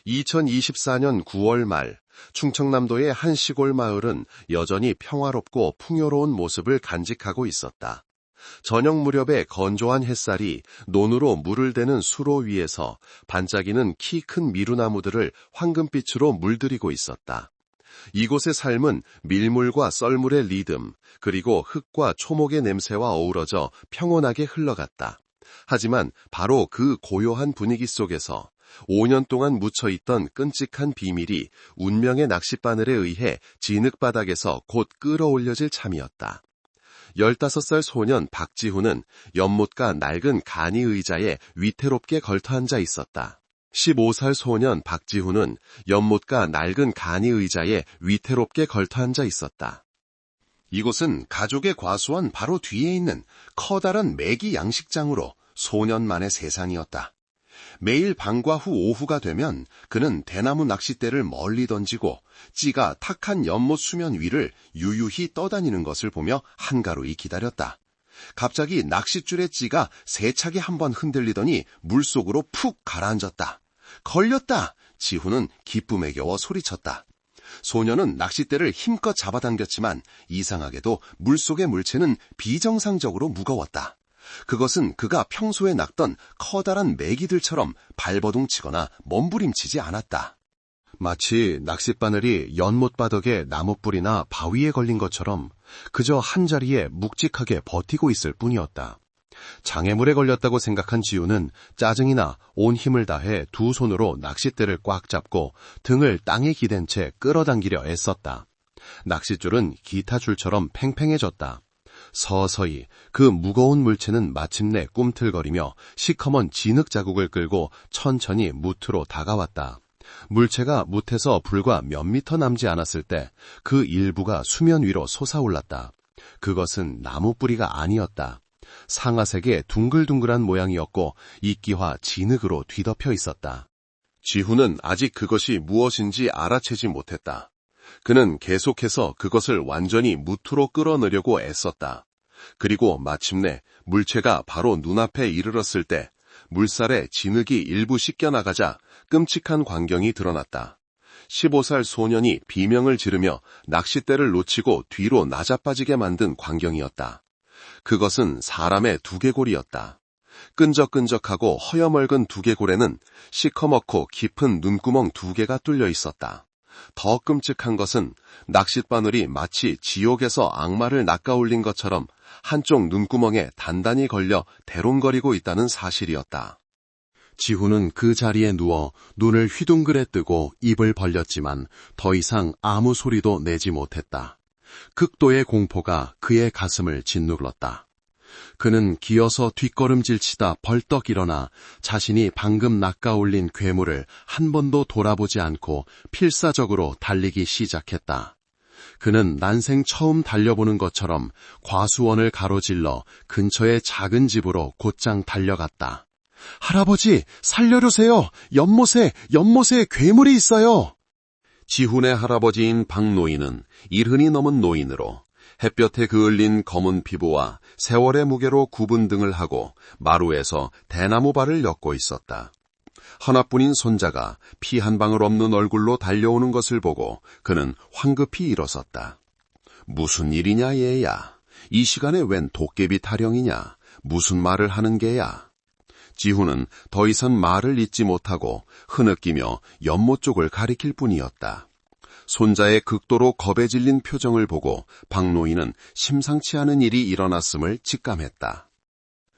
2024년 9월 말, 충청남도의 한 시골 마을은 여전히 평화롭고 풍요로운 모습을 간직하고 있었다. 저녁 무렵에 건조한 햇살이 논으로 물을 대는 수로 위에서 반짝이는 키 큰 미루나무들을 황금빛으로 물들이고 있었다. 이곳의 삶은 밀물과 썰물의 리듬, 그리고 흙과 초목의 냄새와 어우러져 평온하게 흘러갔다. 하지만 바로 그 고요한 분위기 속에서 5년 동안 묻혀있던 끔찍한 비밀이 운명의 낚싯바늘에 의해 진흙바닥에서 곧 끌어올려질 참이었다. 15살 소년 박지훈은 연못가 낡은 간이 의자에 위태롭게 걸터앉아 있었다. 15살 소년 박지훈은 연못가 낡은 간이 의자에 위태롭게 걸터앉아 있었다. 이곳은 가족의 과수원 바로 뒤에 있는 커다란 메기 양식장으로 소년만의 세상이었다. 매일 밤과 후 오후가 되면 그는 대나무 낚싯대를 멀리 던지고 찌가 탁한 연못 수면 위를 유유히 떠다니는 것을 보며 한가로이 기다렸다. 갑자기 낚싯줄의 찌가 세차게 한번 흔들리더니 물속으로 푹 가라앉았다. 걸렸다! 지훈은 기쁨에 겨워 소리쳤다. 소년은 낚싯대를 힘껏 잡아당겼지만 이상하게도 물속의 물체는 비정상적으로 무거웠다. 그것은 그가 평소에 낚던 커다란 메기들처럼 발버둥치거나 몸부림치지 않았다. 마치 낚싯바늘이 연못 바닥에 나뭇불이나 바위에 걸린 것처럼 그저 한자리에 묵직하게 버티고 있을 뿐이었다. 장애물에 걸렸다고 생각한 지우는 짜증이 나 온 힘을 다해 두 손으로 낚싯대를 꽉 잡고 등을 땅에 기댄 채 끌어당기려 애썼다. 낚싯줄은 기타 줄처럼 팽팽해졌다. 서서히 그 무거운 물체는 마침내 꿈틀거리며 시커먼 진흙 자국을 끌고 천천히 무트로 다가왔다. 물체가 무트에서 불과 몇 미터 남지 않았을 때 그 일부가 수면 위로 솟아올랐다. 그것은 나무 뿌리가 아니었다. 상아색의 둥글둥글한 모양이었고 이끼와 진흙으로 뒤덮여 있었다. 지훈은 아직 그것이 무엇인지 알아채지 못했다. 그는 계속해서 그것을 완전히 무트로 끌어내려고 애썼다. 그리고 마침내 물체가 바로 눈앞에 이르렀을 때 물살에 진흙이 일부 씻겨나가자 끔찍한 광경이 드러났다. 15살 소년이 비명을 지르며 낚싯대를 놓치고 뒤로 나자빠지게 만든 광경이었다. 그것은 사람의 두개골이었다. 끈적끈적하고 허여멀건 두개골에는 시커멓고 깊은 눈구멍 2개가 뚫려 있었다. 더 끔찍한 것은 낚싯바늘이 마치 지옥에서 악마를 낚아올린 것처럼 한쪽 눈구멍에 단단히 걸려 대롱거리고 있다는 사실이었다. 지훈은 그 자리에 누워 눈을 휘둥그레 뜨고 입을 벌렸지만 더 이상 아무 소리도 내지 못했다. 극도의 공포가 그의 가슴을 짓눌렀다. 그는 기어서 뒷걸음질치다 벌떡 일어나 자신이 방금 낚아올린 괴물을 한 번도 돌아보지 않고 필사적으로 달리기 시작했다. 그는 난생 처음 달려보는 것처럼 과수원을 가로질러 근처의 작은 집으로 곧장 달려갔다. 할아버지, 살려주세요! 연못에 괴물이 있어요! 지훈의 할아버지인 박노인은 일흔이 넘은 노인으로 햇볕에 그을린 검은 피부와 세월의 무게로 구분 등을 하고 마루에서 대나무 발을 엮고 있었다. 하나뿐인 손자가 피 한 방울 없는 얼굴로 달려오는 것을 보고 그는 황급히 일어섰다. 무슨 일이냐 얘야? 이 시간에 웬 도깨비 타령이냐? 무슨 말을 하는 게야? 지훈은 더 이상 말을 잇지 못하고 흐느끼며 연못 쪽을 가리킬 뿐이었다. 손자의 극도로 겁에 질린 표정을 보고 박노인은 심상치 않은 일이 일어났음을 직감했다.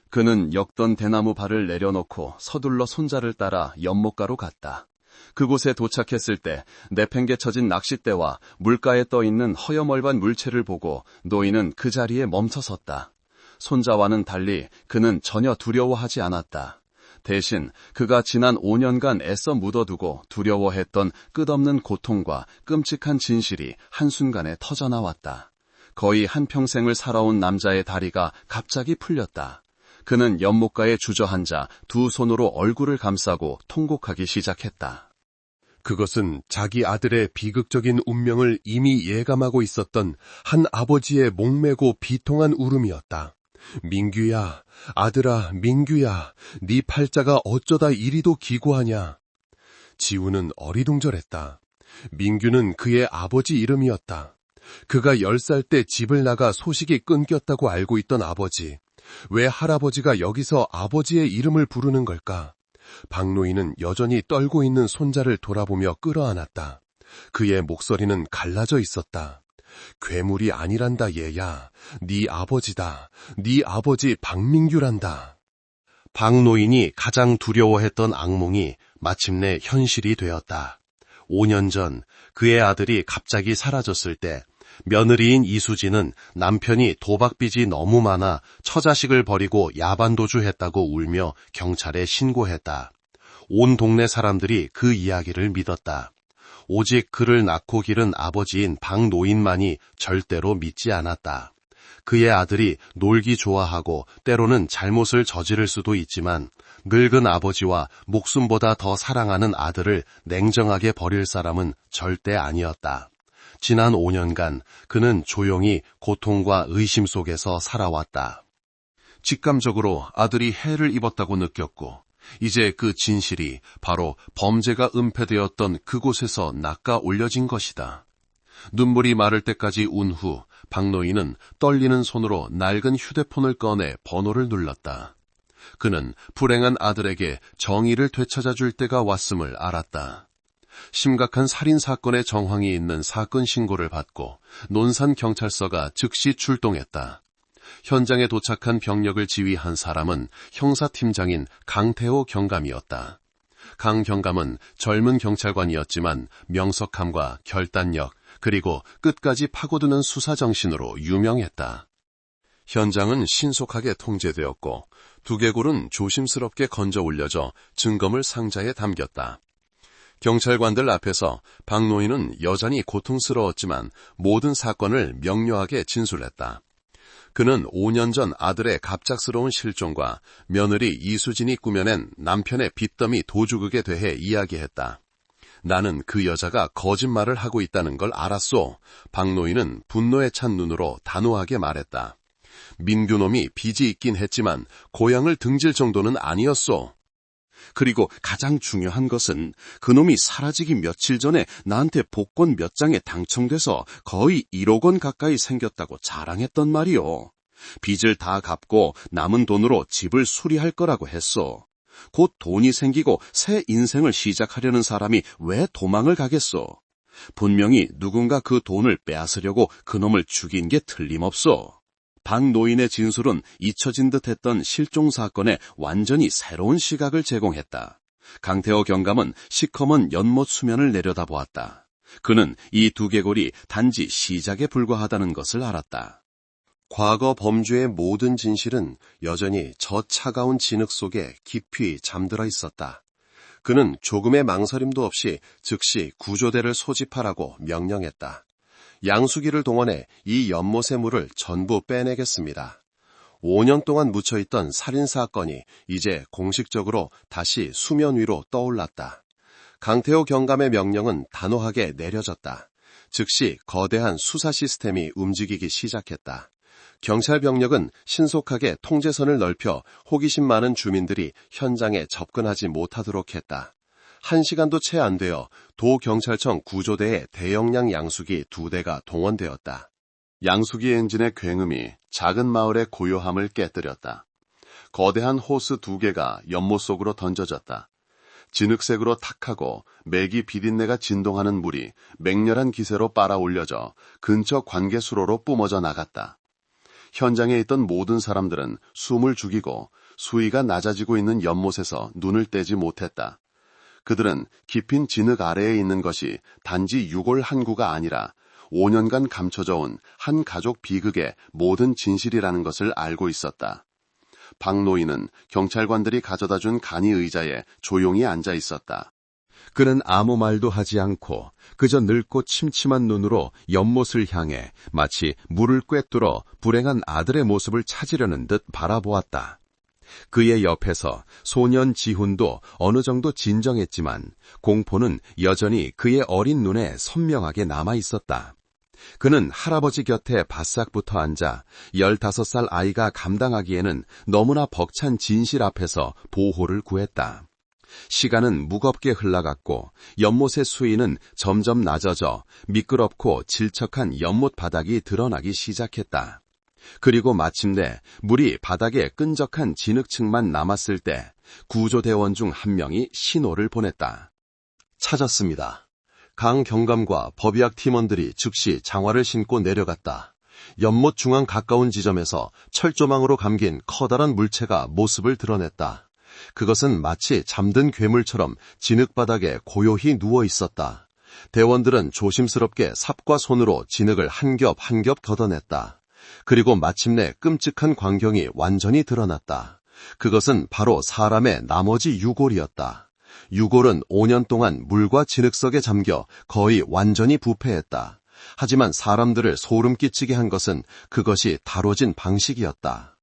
그는 엮던 대나무 발을 내려놓고 서둘러 손자를 따라 연못가로 갔다. 그곳에 도착했을 때 내팽개쳐진 낚싯대와 물가에 떠있는 허여멀반 물체를 보고 노인은 그 자리에 멈춰섰다. 손자와는 달리 그는 전혀 두려워하지 않았다. 대신 그가 지난 5년간 애써 묻어두고 두려워했던 끝없는 고통과 끔찍한 진실이 한순간에 터져나왔다. 거의 한평생을 살아온 남자의 다리가 갑자기 풀렸다. 그는 연못가에 주저앉아 두 손으로 얼굴을 감싸고 통곡하기 시작했다. 그것은 자기 아들의 비극적인 운명을 이미 예감하고 있었던 한 아버지의 목매고 비통한 울음이었다. 민규야, 아들아, 민규야, 네 팔자가 어쩌다 이리도 기구하냐. 지우는 어리둥절했다. 민규는 그의 아버지 이름이었다. 그가 10살 때 집을 나가 소식이 끊겼다고 알고 있던 아버지. 왜 할아버지가 여기서 아버지의 이름을 부르는 걸까? 박노인은 여전히 떨고 있는 손자를 돌아보며 끌어안았다. 그의 목소리는 갈라져 있었다. 괴물이 아니란다 얘야. 네 아버지다. 네 아버지 박민규란다. 박노인이 가장 두려워했던 악몽이 마침내 현실이 되었다. 5년 전 그의 아들이 갑자기 사라졌을 때 며느리인 이수진은 남편이 도박빚이 너무 많아 처자식을 버리고 야반도주했다고 울며 경찰에 신고했다. 온 동네 사람들이 그 이야기를 믿었다. 오직 그를 낳고 기른 아버지인 박노인만이 절대로 믿지 않았다. 그의 아들이 놀기 좋아하고 때로는 잘못을 저지를 수도 있지만 늙은 아버지와 목숨보다 더 사랑하는 아들을 냉정하게 버릴 사람은 절대 아니었다. 지난 5년간 그는 조용히 고통과 의심 속에서 살아왔다. 직감적으로 아들이 해를 입었다고 느꼈고 이제 그 진실이 바로 범죄가 은폐되었던 그곳에서 낚아 올려진 것이다. 눈물이 마를 때까지 운 후 박노인은 떨리는 손으로 낡은 휴대폰을 꺼내 번호를 눌렀다. 그는 불행한 아들에게 정의를 되찾아줄 때가 왔음을 알았다. 심각한 살인사건의 정황이 있는 사건 신고를 받고 논산경찰서가 즉시 출동했다. 현장에 도착한 병력을 지휘한 사람은 형사팀장인 강태호 경감이었다. 강 경감은 젊은 경찰관이었지만 명석함과 결단력 그리고 끝까지 파고드는 수사정신으로 유명했다. 현장은 신속하게 통제되었고 두개골은 조심스럽게 건져 올려져 증거물 상자에 담겼다. 경찰관들 앞에서 박노인은 여전히 고통스러웠지만 모든 사건을 명료하게 진술했다. 그는 5년 전 아들의 갑작스러운 실종과 며느리 이수진이 꾸며낸 남편의 빚더미 도주극에 대해 이야기했다. 나는 그 여자가 거짓말을 하고 있다는 걸 알았소. 박노인은 분노에 찬 눈으로 단호하게 말했다. 민규놈이 빚이 있긴 했지만 고향을 등질 정도는 아니었소. 그리고 가장 중요한 것은 그놈이 사라지기 며칠 전에 나한테 복권 몇 장에 당첨돼서 거의 1억 원 가까이 생겼다고 자랑했던 말이오. 빚을 다 갚고 남은 돈으로 집을 수리할 거라고 했소. 곧 돈이 생기고 새 인생을 시작하려는 사람이 왜 도망을 가겠소? 분명히 누군가 그 돈을 빼앗으려고 그놈을 죽인 게 틀림없소. 박노인의 진술은 잊혀진 듯했던 실종 사건에 완전히 새로운 시각을 제공했다. 강태호 경감은 시커먼 연못 수면을 내려다보았다. 그는 이 두개골이 단지 시작에 불과하다는 것을 알았다. 과거 범죄의 모든 진실은 여전히 저 차가운 진흙 속에 깊이 잠들어 있었다. 그는 조금의 망설임도 없이 즉시 구조대를 소집하라고 명령했다. 양수기를 동원해 이 연못의 물을 전부 빼내겠습니다. 5년 동안 묻혀있던 살인사건이 이제 공식적으로 다시 수면 위로 떠올랐다. 강태호 경감의 명령은 단호하게 내려졌다. 즉시 거대한 수사 시스템이 움직이기 시작했다. 경찰 병력은 신속하게 통제선을 넓혀 호기심 많은 주민들이 현장에 접근하지 못하도록 했다. 1시간도 채 안 되어 도경찰청 구조대에 대용량 양수기 2대가 동원되었다. 양수기 엔진의 굉음이 작은 마을의 고요함을 깨뜨렸다. 거대한 호스 2개가 연못 속으로 던져졌다. 진흙색으로 탁하고 맥이 비린내가 진동하는 물이 맹렬한 기세로 빨아올려져 근처 관계수로로 뿜어져 나갔다. 현장에 있던 모든 사람들은 숨을 죽이고 수위가 낮아지고 있는 연못에서 눈을 떼지 못했다. 그들은 깊은 진흙 아래에 있는 것이 단지 유골 한 구가 아니라 5년간 감춰져 온 한 가족 비극의 모든 진실이라는 것을 알고 있었다. 박노인은 경찰관들이 가져다 준 간이 의자에 조용히 앉아 있었다. 그는 아무 말도 하지 않고 그저 늙고 침침한 눈으로 연못을 향해 마치 물을 꿰뚫어 불행한 아들의 모습을 찾으려는 듯 바라보았다. 그의 옆에서 소년 지훈도 어느 정도 진정했지만 공포는 여전히 그의 어린 눈에 선명하게 남아 있었다. 그는 할아버지 곁에 바싹 붙어 앉아 15살 아이가 감당하기에는 너무나 벅찬 진실 앞에서 보호를 구했다. 시간은 무겁게 흘러갔고 연못의 수위는 점점 낮아져 미끄럽고 질척한 연못 바닥이 드러나기 시작했다. 그리고 마침내 물이 바닥에 끈적한 진흙층만 남았을 때 구조대원 중 한 명이 신호를 보냈다. 찾았습니다. 강 경감과 법의학 팀원들이 즉시 장화를 신고 내려갔다. 연못 중앙 가까운 지점에서 철조망으로 감긴 커다란 물체가 모습을 드러냈다. 그것은 마치 잠든 괴물처럼 진흙바닥에 고요히 누워 있었다. 대원들은 조심스럽게 삽과 손으로 진흙을 한 겹 한 겹 걷어냈다. 그리고 마침내 끔찍한 광경이 완전히 드러났다. 그것은 바로 사람의 나머지 유골이었다. 유골은 5년 동안 물과 진흙 속에 잠겨 거의 완전히 부패했다. 하지만 사람들을 소름 끼치게 한 것은 그것이 다뤄진 방식이었다.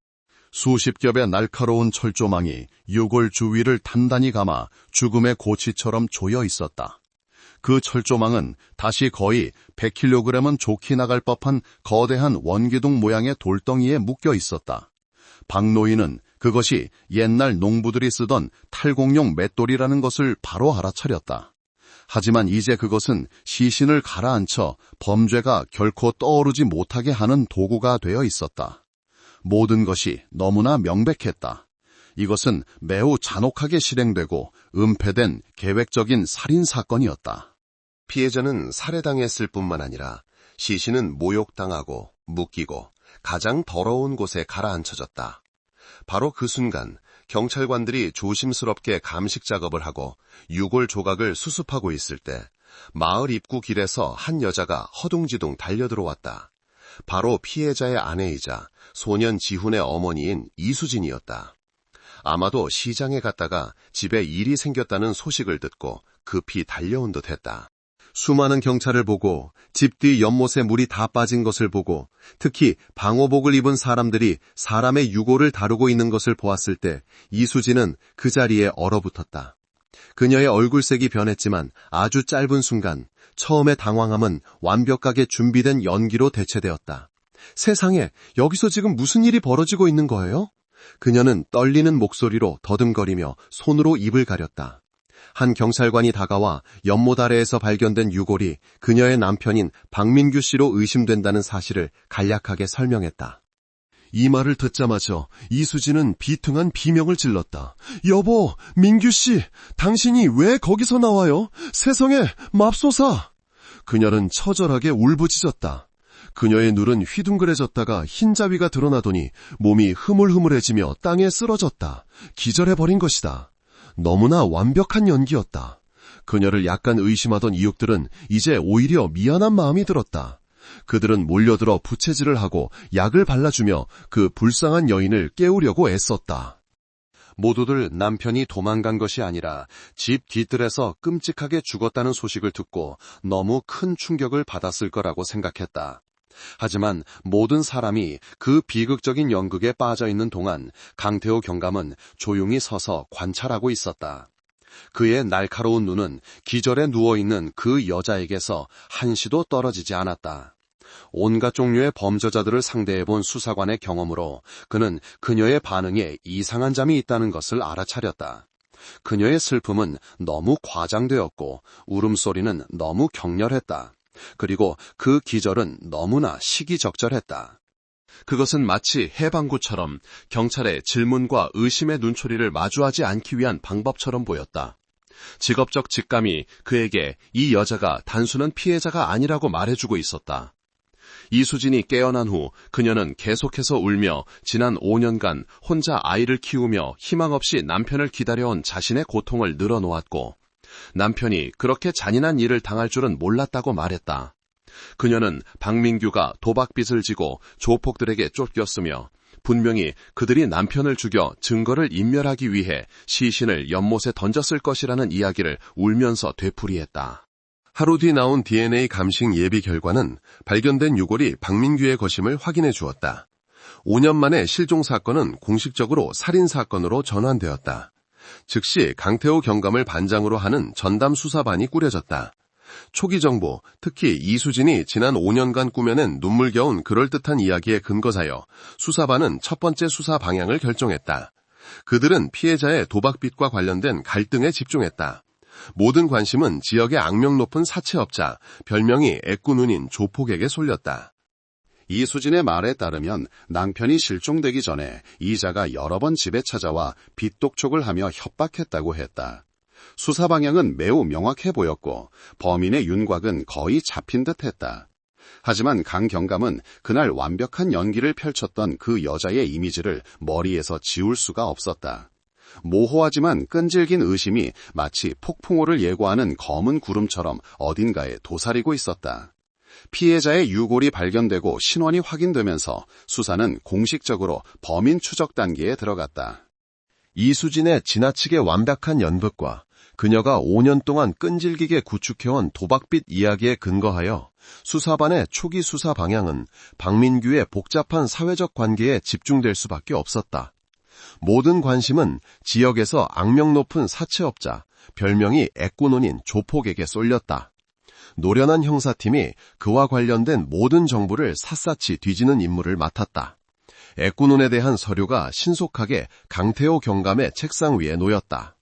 수십 겹의 날카로운 철조망이 유골 주위를 단단히 감아 죽음의 고치처럼 조여 있었다. 그 철조망은 다시 거의 100kg은 좋게 나갈 법한 거대한 원기둥 모양의 돌덩이에 묶여 있었다. 박노인은 그것이 옛날 농부들이 쓰던 탈곡용 맷돌이라는 것을 바로 알아차렸다. 하지만 이제 그것은 시신을 가라앉혀 범죄가 결코 떠오르지 못하게 하는 도구가 되어 있었다. 모든 것이 너무나 명백했다. 이것은 매우 잔혹하게 실행되고 은폐된 계획적인 살인사건이었다. 피해자는 살해당했을 뿐만 아니라 시신은 모욕당하고 묶이고 가장 더러운 곳에 가라앉혀졌다. 바로 그 순간 경찰관들이 조심스럽게 감식 작업을 하고 유골 조각을 수습하고 있을 때 마을 입구 길에서 한 여자가 허둥지둥 달려들어왔다. 바로 피해자의 아내이자 소년 지훈의 어머니인 이수진이었다. 아마도 시장에 갔다가 집에 일이 생겼다는 소식을 듣고 급히 달려온 듯했다. 수많은 경찰을 보고 집 뒤 연못에 물이 다 빠진 것을 보고 특히 방호복을 입은 사람들이 사람의 유골을 다루고 있는 것을 보았을 때 이수진은 그 자리에 얼어붙었다. 그녀의 얼굴색이 변했지만 아주 짧은 순간 처음의 당황함은 완벽하게 준비된 연기로 대체되었다. 세상에, 여기서 지금 무슨 일이 벌어지고 있는 거예요? 그녀는 떨리는 목소리로 더듬거리며 손으로 입을 가렸다. 한 경찰관이 다가와 연못 아래에서 발견된 유골이 그녀의 남편인 박민규 씨로 의심된다는 사실을 간략하게 설명했다. 이 말을 듣자마자 이수진은 비통한 비명을 질렀다. 여보, 민규 씨, 당신이 왜 거기서 나와요? 세상에, 맙소사! 그녀는 처절하게 울부짖었다. 그녀의 눈은 휘둥그레졌다가 흰자위가 드러나더니 몸이 흐물흐물해지며 땅에 쓰러졌다. 기절해버린 것이다. 너무나 완벽한 연기였다. 그녀를 약간 의심하던 이웃들은 이제 오히려 미안한 마음이 들었다. 그들은 몰려들어 부채질을 하고 약을 발라주며 그 불쌍한 여인을 깨우려고 애썼다. 모두들 남편이 도망간 것이 아니라 집 뒤뜰에서 끔찍하게 죽었다는 소식을 듣고 너무 큰 충격을 받았을 거라고 생각했다. 하지만 모든 사람이 그 비극적인 연극에 빠져 있는 동안 강태호 경감은 조용히 서서 관찰하고 있었다. 그의 날카로운 눈은 기절에 누워있는 그 여자에게서 한시도 떨어지지 않았다. 온갖 종류의 범죄자들을 상대해본 수사관의 경험으로 그는 그녀의 반응에 이상한 점이 있다는 것을 알아차렸다. 그녀의 슬픔은 너무 과장되었고 울음소리는 너무 격렬했다. 그리고 그 기절은 너무나 시기적절했다. 그것은 마치 해방구처럼 경찰의 질문과 의심의 눈초리를 마주하지 않기 위한 방법처럼 보였다. 직업적 직감이 그에게 이 여자가 단순한 피해자가 아니라고 말해주고 있었다. 이수진이 깨어난 후 그녀는 계속해서 울며 지난 5년간 혼자 아이를 키우며 희망 없이 남편을 기다려온 자신의 고통을 늘어놓았고 남편이 그렇게 잔인한 일을 당할 줄은 몰랐다고 말했다. 그녀는 박민규가 도박빚을 지고 조폭들에게 쫓겼으며 분명히 그들이 남편을 죽여 증거를 인멸하기 위해 시신을 연못에 던졌을 것이라는 이야기를 울면서 되풀이했다. 하루 뒤 나온 DNA 감식 예비 결과는 발견된 유골이 박민규의 것임을 확인해 주었다. 5년 만에 실종 사건은 공식적으로 살인사건으로 전환되었다. 즉시 강태호 경감을 반장으로 하는 전담 수사반이 꾸려졌다. 초기 정보, 특히 이수진이 지난 5년간 꾸며낸 눈물겨운 그럴듯한 이야기에 근거하여 수사반은 첫 번째 수사 방향을 결정했다. 그들은 피해자의 도박빚과 관련된 갈등에 집중했다. 모든 관심은 지역의 악명 높은 사채업자, 별명이 애꾸눈인 조폭에게 쏠렸다. 이수진의 말에 따르면 남편이 실종되기 전에 이자가 여러 번 집에 찾아와 빚독촉을 하며 협박했다고 했다. 수사 방향은 매우 명확해 보였고 범인의 윤곽은 거의 잡힌 듯 했다. 하지만 강 경감은 그날 완벽한 연기를 펼쳤던 그 여자의 이미지를 머리에서 지울 수가 없었다. 모호하지만 끈질긴 의심이 마치 폭풍우를 예고하는 검은 구름처럼 어딘가에 도사리고 있었다. 피해자의 유골이 발견되고 신원이 확인되면서 수사는 공식적으로 범인 추적 단계에 들어갔다. 이수진의 지나치게 완벽한 연극과 그녀가 5년 동안 끈질기게 구축해온 도박빚 이야기에 근거하여 수사반의 초기 수사 방향은 박민규의 복잡한 사회적 관계에 집중될 수밖에 없었다. 모든 관심은 지역에서 악명 높은 사채업자, 별명이 애꾸눈인 조폭에게 쏠렸다. 노련한 형사팀이 그와 관련된 모든 정보를 샅샅이 뒤지는 임무를 맡았다. 애꾸눈에 대한 서류가 신속하게 강태호 경감의 책상 위에 놓였다.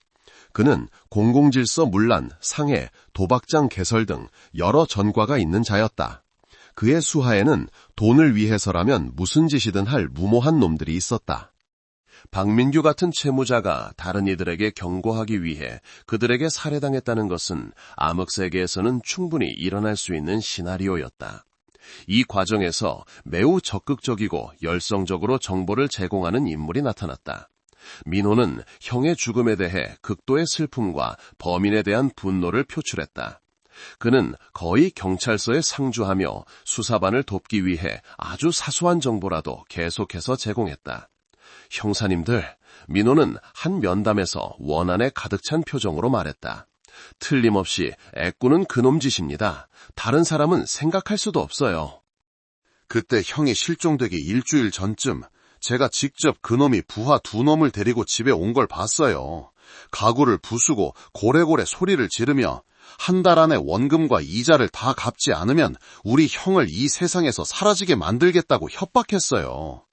그는 공공질서 문란, 상해, 도박장 개설 등 여러 전과가 있는 자였다. 그의 수하에는 돈을 위해서라면 무슨 짓이든 할 무모한 놈들이 있었다. 박민규 같은 채무자가 다른 이들에게 경고하기 위해 그들에게 살해당했다는 것은 암흑세계에서는 충분히 일어날 수 있는 시나리오였다. 이 과정에서 매우 적극적이고 열성적으로 정보를 제공하는 인물이 나타났다. 민호는 형의 죽음에 대해 극도의 슬픔과 범인에 대한 분노를 표출했다. 그는 거의 경찰서에 상주하며 수사반을 돕기 위해 아주 사소한 정보라도 계속해서 제공했다. 형사님들, 민호는 한 면담에서 원한에 가득 찬 표정으로 말했다. 틀림없이 애꾸는 그놈 짓입니다. 다른 사람은 생각할 수도 없어요. 그때 형이 실종되기 일주일 전쯤 제가 직접 그놈이 부하 2놈을 데리고 집에 온 걸 봤어요. 가구를 부수고 고래고래 소리를 지르며 한 달 안에 원금과 이자를 다 갚지 않으면 우리 형을 이 세상에서 사라지게 만들겠다고 협박했어요.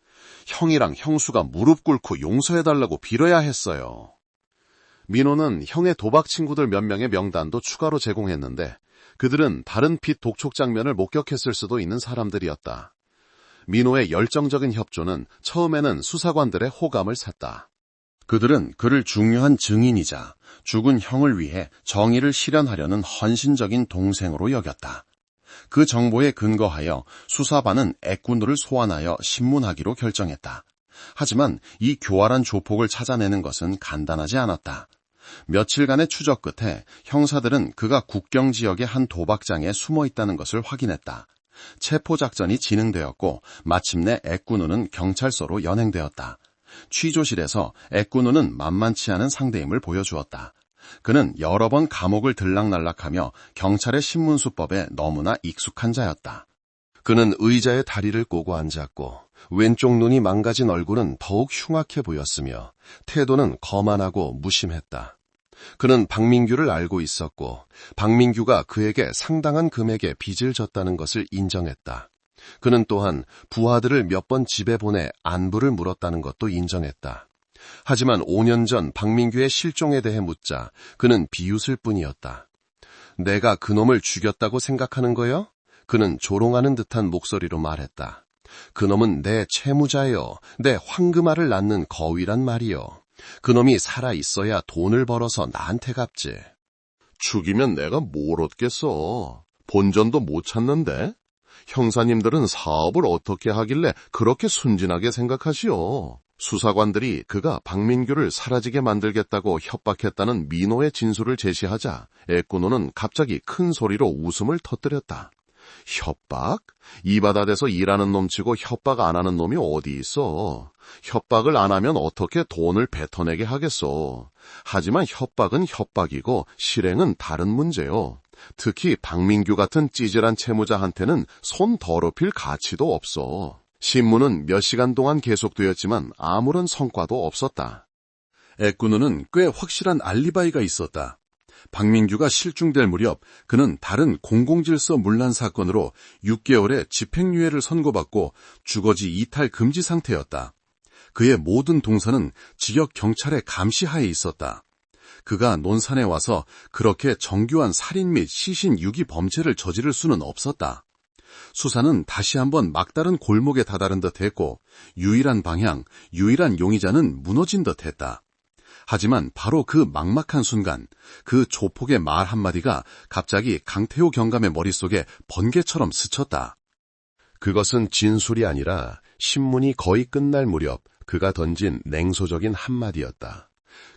형이랑 형수가 무릎 꿇고 용서해달라고 빌어야 했어요. 민호는 형의 도박 친구들 몇 명의 명단도 추가로 제공했는데 그들은 다른 빚 독촉 장면을 목격했을 수도 있는 사람들이었다. 민호의 열정적인 협조는 처음에는 수사관들의 호감을 샀다. 그들은 그를 중요한 증인이자 죽은 형을 위해 정의를 실현하려는 헌신적인 동생으로 여겼다. 그 정보에 근거하여 수사반은 애꾸누를 소환하여 신문하기로 결정했다. 하지만 이 교활한 조폭을 찾아내는 것은 간단하지 않았다. 며칠간의 추적 끝에 형사들은 그가 국경 지역의 한 도박장에 숨어 있다는 것을 확인했다. 체포작전이 진행되었고 마침내 애꾸누는 경찰서로 연행되었다. 취조실에서 애꾸누는 만만치 않은 상대임을 보여주었다. 그는 여러 번 감옥을 들락날락하며 경찰의 신문수법에 너무나 익숙한 자였다. 그는 의자에 다리를 꼬고 앉았고 왼쪽 눈이 망가진 얼굴은 더욱 흉악해 보였으며 태도는 거만하고 무심했다. 그는 박민규를 알고 있었고 박민규가 그에게 상당한 금액의 빚을 졌다는 것을 인정했다. 그는 또한 부하들을 몇 번 집에 보내 안부를 물었다는 것도 인정했다. 하지만 5년 전 박민규의 실종에 대해 묻자 그는 비웃을 뿐이었다. 내가 그놈을 죽였다고 생각하는 거요? 그는 조롱하는 듯한 목소리로 말했다. 그놈은 내 채무자요, 내 황금알을 낳는 거위란 말이요. 그놈이 살아있어야 돈을 벌어서 나한테 갚지. 죽이면 내가 뭘 얻겠어. 본전도 못 찾는데? 형사님들은 사업을 어떻게 하길래 그렇게 순진하게 생각하시오. 수사관들이 그가 박민규를 사라지게 만들겠다고 협박했다는 민호의 진술을 제시하자 애꾸노는 갑자기 큰 소리로 웃음을 터뜨렸다. 협박? 이 바다에서 일하는 놈치고 협박 안 하는 놈이 어디 있어. 협박을 안 하면 어떻게 돈을 뱉어내게 하겠어. 하지만 협박은 협박이고 실행은 다른 문제요. 특히 박민규 같은 찌질한 채무자한테는 손 더럽힐 가치도 없어. 신문은 몇 시간 동안 계속되었지만 아무런 성과도 없었다. 애꾸누는 꽤 확실한 알리바이가 있었다. 박민규가 실종될 무렵 그는 다른 공공질서 문란 사건으로 6개월의 집행유예를 선고받고 주거지 이탈 금지 상태였다. 그의 모든 동선은 지역 경찰의 감시하에 있었다. 그가 논산에 와서 그렇게 정교한 살인 및 시신 유기 범죄를 저지를 수는 없었다. 수사는 다시 한번 막다른 골목에 다다른 듯했고 유일한 방향, 유일한 용의자는 무너진 듯했다. 하지만 바로 그 막막한 순간 그 조폭의 말 한마디가 갑자기 강태호 경감의 머릿속에 번개처럼 스쳤다. 그것은 진술이 아니라 신문이 거의 끝날 무렵 그가 던진 냉소적인 한마디였다.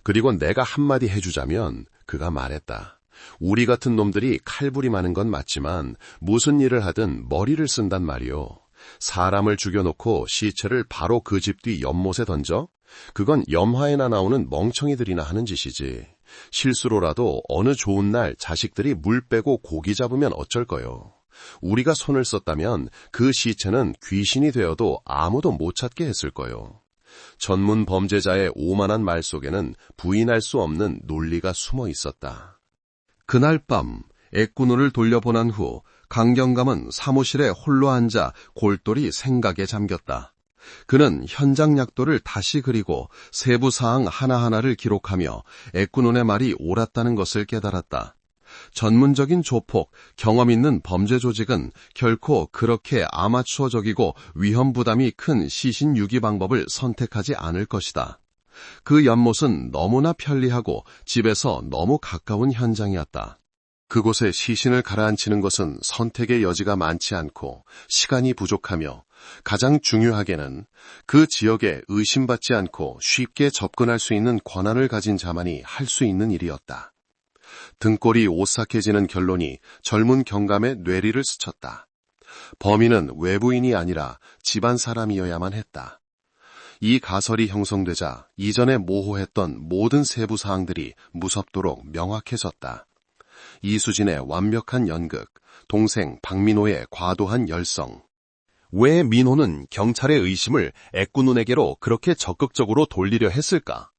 그리고 내가 한마디 해주자면 그가 말했다. 우리 같은 놈들이 칼부리 많은 건 맞지만 무슨 일을 하든 머리를 쓴단 말이오. 사람을 죽여놓고 시체를 바로 그 집 뒤 연못에 던져? 그건 염화에나 나오는 멍청이들이나 하는 짓이지. 실수로라도 어느 좋은 날 자식들이 물 빼고 고기 잡으면 어쩔 거요. 우리가 손을 썼다면 그 시체는 귀신이 되어도 아무도 못 찾게 했을 거요. 전문 범죄자의 오만한 말 속에는 부인할 수 없는 논리가 숨어 있었다. 그날 밤 애꾸눈을 돌려보난 후 강경감은 사무실에 홀로 앉아 골똘히 생각에 잠겼다. 그는 현장 약도를 다시 그리고 세부 사항 하나하나를 기록하며 애꾸눈의 말이 옳았다는 것을 깨달았다. 전문적인 조폭, 경험 있는 범죄 조직은 결코 그렇게 아마추어적이고 위험 부담이 큰 시신 유기 방법을 선택하지 않을 것이다. 그 연못은 너무나 편리하고 집에서 너무 가까운 현장이었다. 그곳에 시신을 가라앉히는 것은 선택의 여지가 많지 않고 시간이 부족하며 가장 중요하게는 그 지역에 의심받지 않고 쉽게 접근할 수 있는 권한을 가진 자만이 할 수 있는 일이었다. 등골이 오싹해지는 결론이 젊은 경감의 뇌리를 스쳤다. 범인은 외부인이 아니라 집안 사람이어야만 했다. 이 가설이 형성되자 이전에 모호했던 모든 세부 사항들이 무섭도록 명확해졌다. 이수진의 완벽한 연극, 동생 박민호의 과도한 열성. 왜 민호는 경찰의 의심을 애꾸눈에게로 그렇게 적극적으로 돌리려 했을까?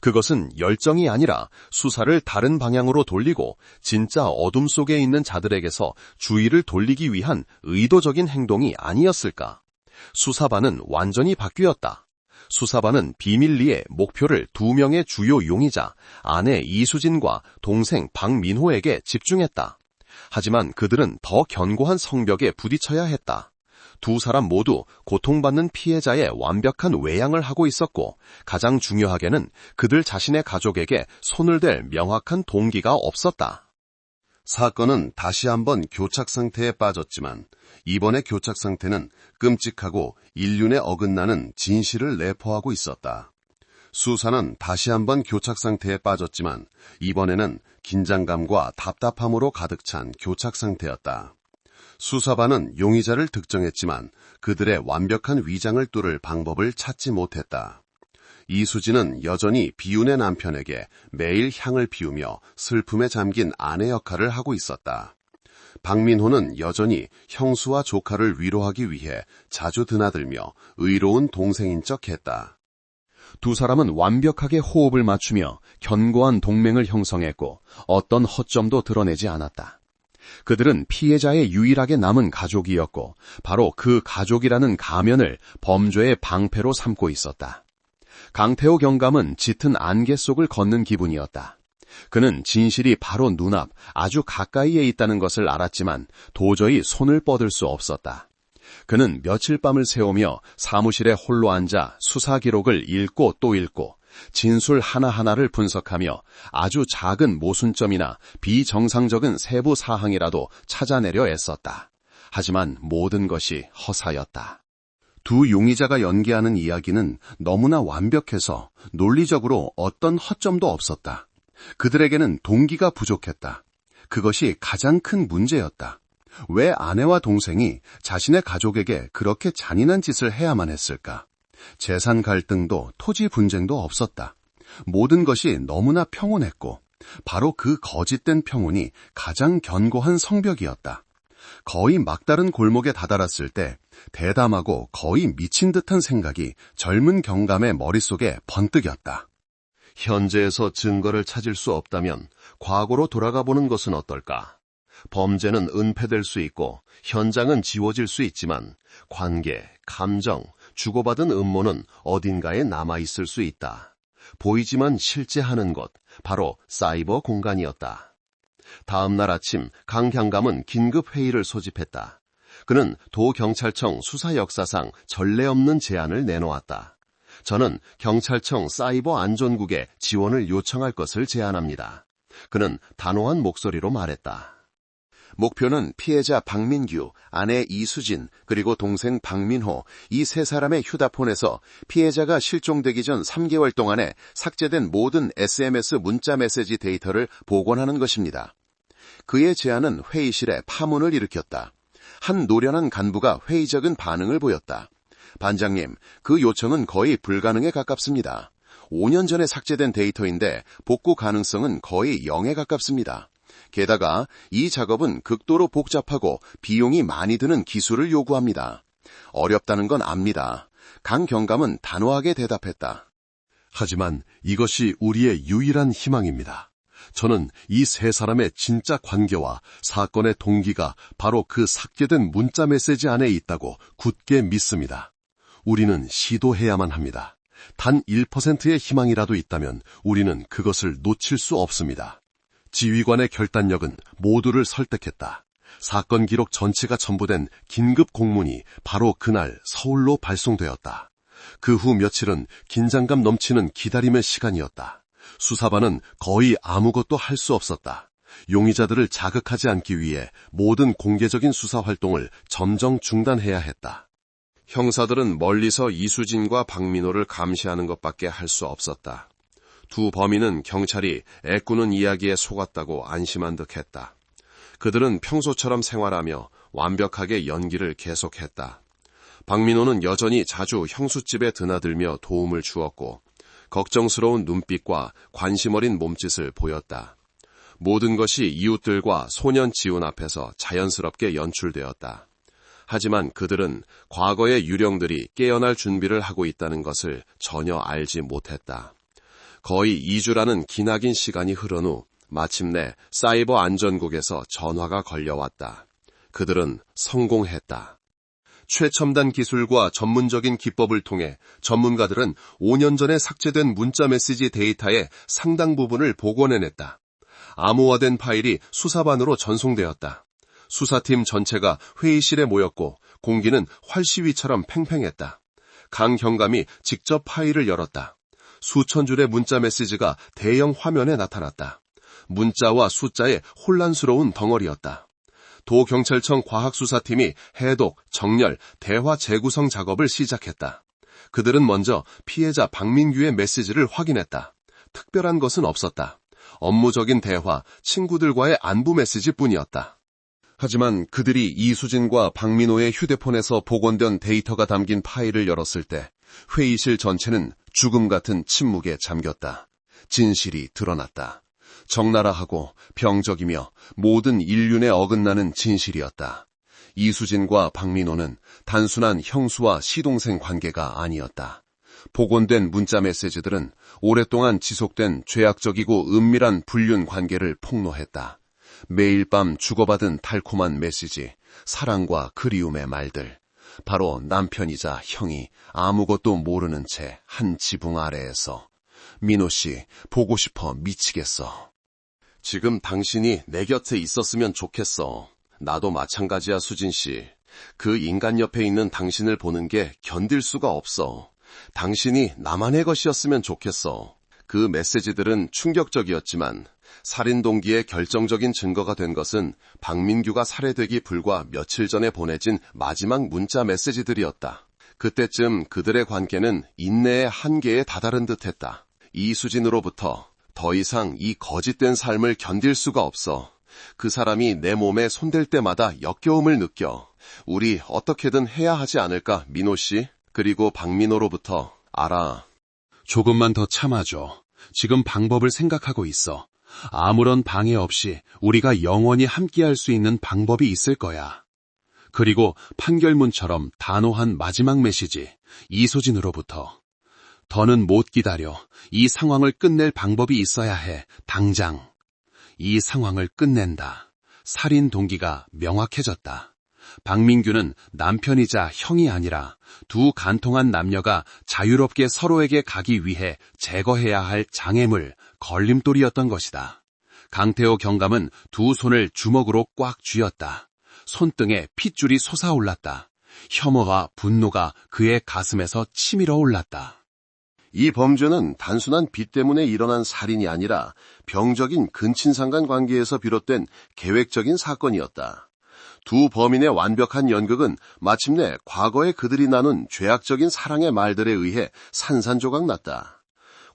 그것은 열정이 아니라 수사를 다른 방향으로 돌리고 진짜 어둠 속에 있는 자들에게서 주의를 돌리기 위한 의도적인 행동이 아니었을까? 수사반은 완전히 바뀌었다. 수사반은 비밀리에 목표를 2명의 주요 용의자, 아내 이수진과 동생 박민호에게 집중했다. 하지만 그들은 더 견고한 성벽에 부딪혀야 했다. 두 사람 모두 고통받는 피해자의 완벽한 외양을 하고 있었고 가장 중요하게는 그들 자신의 가족에게 손을 댈 명확한 동기가 없었다. 사건은 다시 한번 교착 상태에 빠졌지만 이번의 교착 상태는 끔찍하고 인륜에 어긋나는 진실을 내포하고 있었다. 수사는 다시 한번 교착 상태에 빠졌지만 이번에는 긴장감과 답답함으로 가득 찬 교착 상태였다. 수사반은 용의자를 특정했지만 그들의 완벽한 위장을 뚫을 방법을 찾지 못했다. 이수진은 여전히 비운의 남편에게 매일 향을 피우며 슬픔에 잠긴 아내 역할을 하고 있었다. 박민호는 여전히 형수와 조카를 위로하기 위해 자주 드나들며 의로운 동생인 척했다. 두 사람은 완벽하게 호흡을 맞추며 견고한 동맹을 형성했고 어떤 허점도 드러내지 않았다. 그들은 피해자의 유일하게 남은 가족이었고 바로 그 가족이라는 가면을 범죄의 방패로 삼고 있었다. 강태호 경감은 짙은 안개 속을 걷는 기분이었다. 그는 진실이 바로 눈앞 아주 가까이에 있다는 것을 알았지만 도저히 손을 뻗을 수 없었다. 그는 며칠 밤을 새우며 사무실에 홀로 앉아 수사 기록을 읽고 또 읽고 진술 하나하나를 분석하며 아주 작은 모순점이나 비정상적인 세부 사항이라도 찾아내려 애썼다. 하지만 모든 것이 허사였다. 두 용의자가 연기하는 이야기는 너무나 완벽해서 논리적으로 어떤 허점도 없었다. 그들에게는 동기가 부족했다. 그것이 가장 큰 문제였다. 왜 아내와 동생이 자신의 가족에게 그렇게 잔인한 짓을 해야만 했을까? 재산 갈등도 토지 분쟁도 없었다. 모든 것이 너무나 평온했고 바로 그 거짓된 평온이 가장 견고한 성벽이었다. 거의 막다른 골목에 다다랐을 때 대담하고 거의 미친 듯한 생각이 젊은 경감의 머릿속에 번뜩였다. 현재에서 증거를 찾을 수 없다면 과거로 돌아가 보는 것은 어떨까? 범죄는 은폐될 수 있고 현장은 지워질 수 있지만 관계, 감정, 주고받은 음모는 어딘가에 남아있을 수 있다. 보이지만 실제 하는 곳, 바로 사이버 공간이었다. 다음 날 아침 강 경감은 긴급 회의를 소집했다. 그는 도경찰청 수사 역사상 전례 없는 제안을 내놓았다. 저는 경찰청 사이버 안전국에 지원을 요청할 것을 제안합니다. 그는 단호한 목소리로 말했다. 목표는 피해자 박민규, 아내 이수진, 그리고 동생 박민호, 이 세 사람의 휴대폰에서 피해자가 실종되기 전 3개월 동안에 삭제된 모든 SMS 문자 메시지 데이터를 복원하는 것입니다. 그의 제안은 회의실에 파문을 일으켰다. 한 노련한 간부가 회의적인 반응을 보였다. 반장님, 그 요청은 거의 불가능에 가깝습니다. 5년 전에 삭제된 데이터인데 복구 가능성은 거의 0에 가깝습니다. 게다가 이 작업은 극도로 복잡하고 비용이 많이 드는 기술을 요구합니다. 어렵다는 건 압니다. 강 경감은 단호하게 대답했다. 하지만 이것이 우리의 유일한 희망입니다. 저는 이 세 사람의 진짜 관계와 사건의 동기가 바로 그 삭제된 문자 메시지 안에 있다고 굳게 믿습니다. 우리는 시도해야만 합니다. 단 1%의 희망이라도 있다면 우리는 그것을 놓칠 수 없습니다. 지휘관의 결단력은 모두를 설득했다. 사건 기록 전체가 첨부된 긴급 공문이 바로 그날 서울로 발송되었다. 그 후 며칠은 긴장감 넘치는 기다림의 시간이었다. 수사반은 거의 아무것도 할 수 없었다. 용의자들을 자극하지 않기 위해 모든 공개적인 수사 활동을 점정 중단해야 했다. 형사들은 멀리서 이수진과 박민호를 감시하는 것밖에 할 수 없었다. 두 범인은 경찰이 애꾸는 이야기에 속았다고 안심한 듯했다. 그들은 평소처럼 생활하며 완벽하게 연기를 계속했다. 박민호는 여전히 자주 형수집에 드나들며 도움을 주었고 걱정스러운 눈빛과 관심 어린 몸짓을 보였다. 모든 것이 이웃들과 소년 지훈 앞에서 자연스럽게 연출되었다. 하지만 그들은 과거의 유령들이 깨어날 준비를 하고 있다는 것을 전혀 알지 못했다. 거의 2주라는 기나긴 시간이 흐른 후 마침내 사이버 안전국에서 전화가 걸려왔다. 그들은 성공했다. 최첨단 기술과 전문적인 기법을 통해 전문가들은 5년 전에 삭제된 문자 메시지 데이터의 상당 부분을 복원해냈다. 암호화된 파일이 수사반으로 전송되었다. 수사팀 전체가 회의실에 모였고 공기는 활시위처럼 팽팽했다. 강 경감이 직접 파일을 열었다. 수천 줄의 문자 메시지가 대형 화면에 나타났다. 문자와 숫자의 혼란스러운 덩어리였다. 도경찰청 과학수사팀이 해독, 정렬, 대화 재구성 작업을 시작했다. 그들은 먼저 피해자 박민규의 메시지를 확인했다. 특별한 것은 없었다. 업무적인 대화, 친구들과의 안부 메시지뿐이었다. 하지만 그들이 이수진과 박민호의 휴대폰에서 복원된 데이터가 담긴 파일을 열었을 때 회의실 전체는 죽음 같은 침묵에 잠겼다. 진실이 드러났다. 적나라하고 병적이며 모든 인륜에 어긋나는 진실이었다. 이수진과 박민호는 단순한 형수와 시동생 관계가 아니었다. 복원된 문자 메시지들은 오랫동안 지속된 죄악적이고 은밀한 불륜 관계를 폭로했다. 매일 밤 주고받은 달콤한 메시지, 사랑과 그리움의 말들. 바로 남편이자 형이 아무것도 모르는 채 한 지붕 아래에서. 민호 씨, 보고 싶어 미치겠어. 지금 당신이 내 곁에 있었으면 좋겠어. 나도 마찬가지야, 수진 씨. 그 인간 옆에 있는 당신을 보는 게 견딜 수가 없어. 당신이 나만의 것이었으면 좋겠어. 그 메시지들은 충격적이었지만 살인 동기의 결정적인 증거가 된 것은 박민규가 살해되기 불과 며칠 전에 보내진 마지막 문자 메시지들이었다. 그때쯤 그들의 관계는 인내의 한계에 다다른 듯했다. 이수진으로부터 더 이상 이 거짓된 삶을 견딜 수가 없어. 그 사람이 내 몸에 손댈 때마다 역겨움을 느껴. 우리 어떻게든 해야 하지 않을까, 민호 씨? 그리고 박민호로부터 알아. 조금만 더 참아줘. 지금 방법을 생각하고 있어. 아무런 방해 없이 우리가 영원히 함께할 수 있는 방법이 있을 거야. 그리고 판결문처럼 단호한 마지막 메시지, 이소진으로부터. 더는 못 기다려. 이 상황을 끝낼 방법이 있어야 해. 당장. 이 상황을 끝낸다. 살인 동기가 명확해졌다. 박민규는 남편이자 형이 아니라 두 간통한 남녀가 자유롭게 서로에게 가기 위해 제거해야 할 장애물, 걸림돌이었던 것이다. 강태호 경감은 두 손을 주먹으로 꽉 쥐었다. 손등에 핏줄이 솟아올랐다. 혐오와 분노가 그의 가슴에서 치밀어 올랐다. 이 범죄는 단순한 빚 때문에 일어난 살인이 아니라 병적인 근친상간 관계에서 비롯된 계획적인 사건이었다. 두 범인의 완벽한 연극은 마침내 과거에 그들이 나눈 죄악적인 사랑의 말들에 의해 산산조각 났다.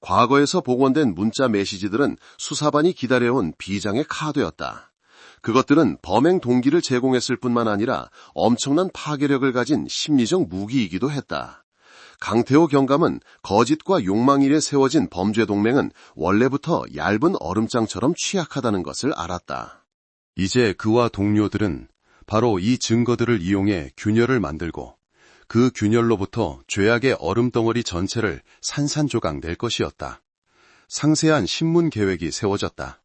과거에서 복원된 문자 메시지들은 수사반이 기다려온 비장의 카드였다. 그것들은 범행 동기를 제공했을 뿐만 아니라 엄청난 파괴력을 가진 심리적 무기이기도 했다. 강태호 경감은 거짓과 욕망 일에 세워진 범죄 동맹은 원래부터 얇은 얼음장처럼 취약하다는 것을 알았다. 이제 그와 동료들은 바로 이 증거들을 이용해 균열을 만들고 그 균열로부터 죄악의 얼음덩어리 전체를 산산조각 낼 것이었다. 상세한 신문 계획이 세워졌다.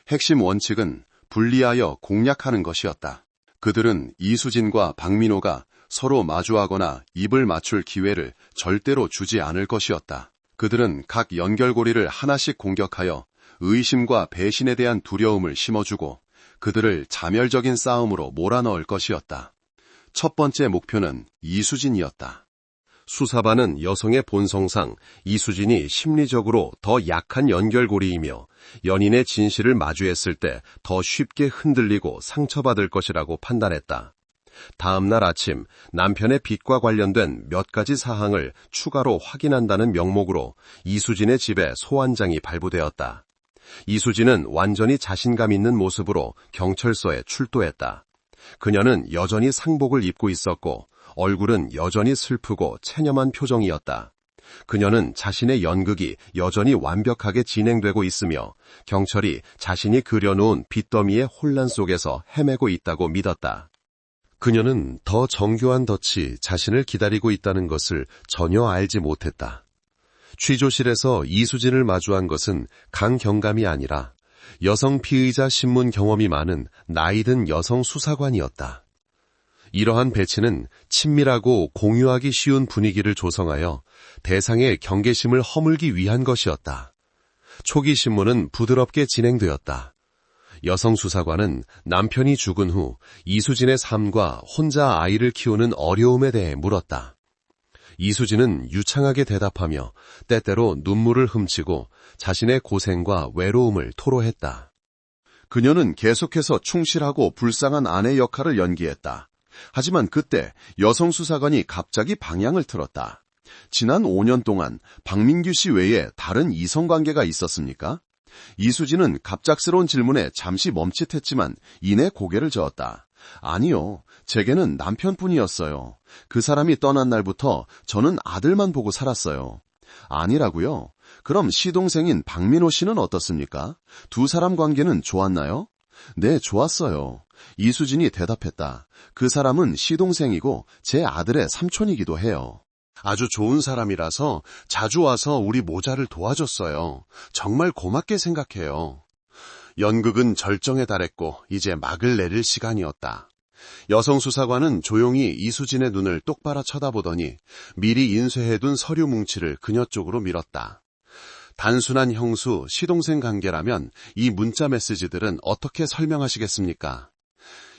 핵심 원칙은 분리하여 공략하는 것이었다. 그들은 이수진과 박민호가 서로 마주하거나 입을 맞출 기회를 절대로 주지 않을 것이었다. 그들은 각 연결고리를 하나씩 공격하여 의심과 배신에 대한 두려움을 심어주고 그들을 자멸적인 싸움으로 몰아넣을 것이었다. 첫 번째 목표는 이수진이었다. 수사반은 여성의 본성상 이수진이 심리적으로 더 약한 연결고리이며 연인의 진실을 마주했을 때 더 쉽게 흔들리고 상처받을 것이라고 판단했다. 다음 날 아침 남편의 빚과 관련된 몇 가지 사항을 추가로 확인한다는 명목으로 이수진의 집에 소환장이 발부되었다. 이수진은 완전히 자신감 있는 모습으로 경찰서에 출두했다. 그녀는 여전히 상복을 입고 있었고 얼굴은 여전히 슬프고 체념한 표정이었다. 그녀는 자신의 연극이 여전히 완벽하게 진행되고 있으며 경찰이 자신이 그려놓은 빚더미의 혼란 속에서 헤매고 있다고 믿었다. 그녀는 더 정교한 덫이 자신을 기다리고 있다는 것을 전혀 알지 못했다. 취조실에서 이수진을 마주한 것은 강 경감이 아니라 여성 피의자 신문 경험이 많은 나이든 여성 수사관이었다. 이러한 배치는 친밀하고 공유하기 쉬운 분위기를 조성하여 대상의 경계심을 허물기 위한 것이었다. 초기 신문은 부드럽게 진행되었다. 여성 수사관은 남편이 죽은 후 이수진의 삶과 혼자 아이를 키우는 어려움에 대해 물었다. 이수진은 유창하게 대답하며 때때로 눈물을 훔치고 자신의 고생과 외로움을 토로했다. 그녀는 계속해서 충실하고 불쌍한 아내 역할을 연기했다. 하지만 그때 여성 수사관이 갑자기 방향을 틀었다. 지난 5년 동안 박민규 씨 외에 다른 이성관계가 있었습니까? 이수진은 갑작스러운 질문에 잠시 멈칫했지만 이내 고개를 저었다. 아니요, 제게는 남편뿐이었어요. 그 사람이 떠난 날부터 저는 아들만 보고 살았어요. 아니라고요? 그럼 시동생인 박민호 씨는 어떻습니까? 두 사람 관계는 좋았나요? 네, 좋았어요. 이수진이 대답했다. 그 사람은 시동생이고 제 아들의 삼촌이기도 해요. 아주 좋은 사람이라서 자주 와서 우리 모자를 도와줬어요. 정말 고맙게 생각해요. 연극은 절정에 달했고 이제 막을 내릴 시간이었다. 여성 수사관은 조용히 이수진의 눈을 똑바로 쳐다보더니 미리 인쇄해둔 서류 뭉치를 그녀 쪽으로 밀었다. 단순한 형수, 시동생 관계라면 이 문자 메시지들은 어떻게 설명하시겠습니까?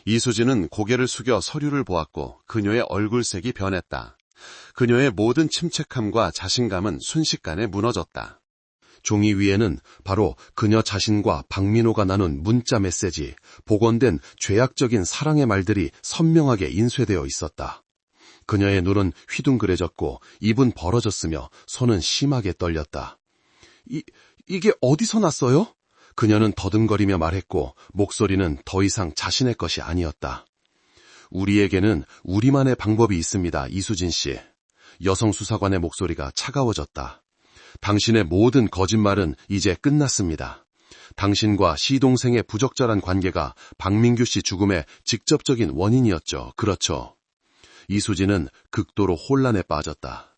이수진은 고개를 숙여 서류를 보았고 그녀의 얼굴색이 변했다. 그녀의 모든 침착함과 자신감은 순식간에 무너졌다. 종이 위에는 바로 그녀 자신과 박민호가 나눈 문자 메시지, 복원된 죄악적인 사랑의 말들이 선명하게 인쇄되어 있었다. 그녀의 눈은 휘둥그레졌고 입은 벌어졌으며 손은 심하게 떨렸다. 이게 어디서 났어요? 그녀는 더듬거리며 말했고 목소리는 더 이상 자신의 것이 아니었다. 우리에게는 우리만의 방법이 있습니다, 이수진 씨. 여성 수사관의 목소리가 차가워졌다. 당신의 모든 거짓말은 이제 끝났습니다. 당신과 시동생의 부적절한 관계가 박민규 씨 죽음의 직접적인 원인이었죠. 그렇죠. 이수진은 극도로 혼란에 빠졌다.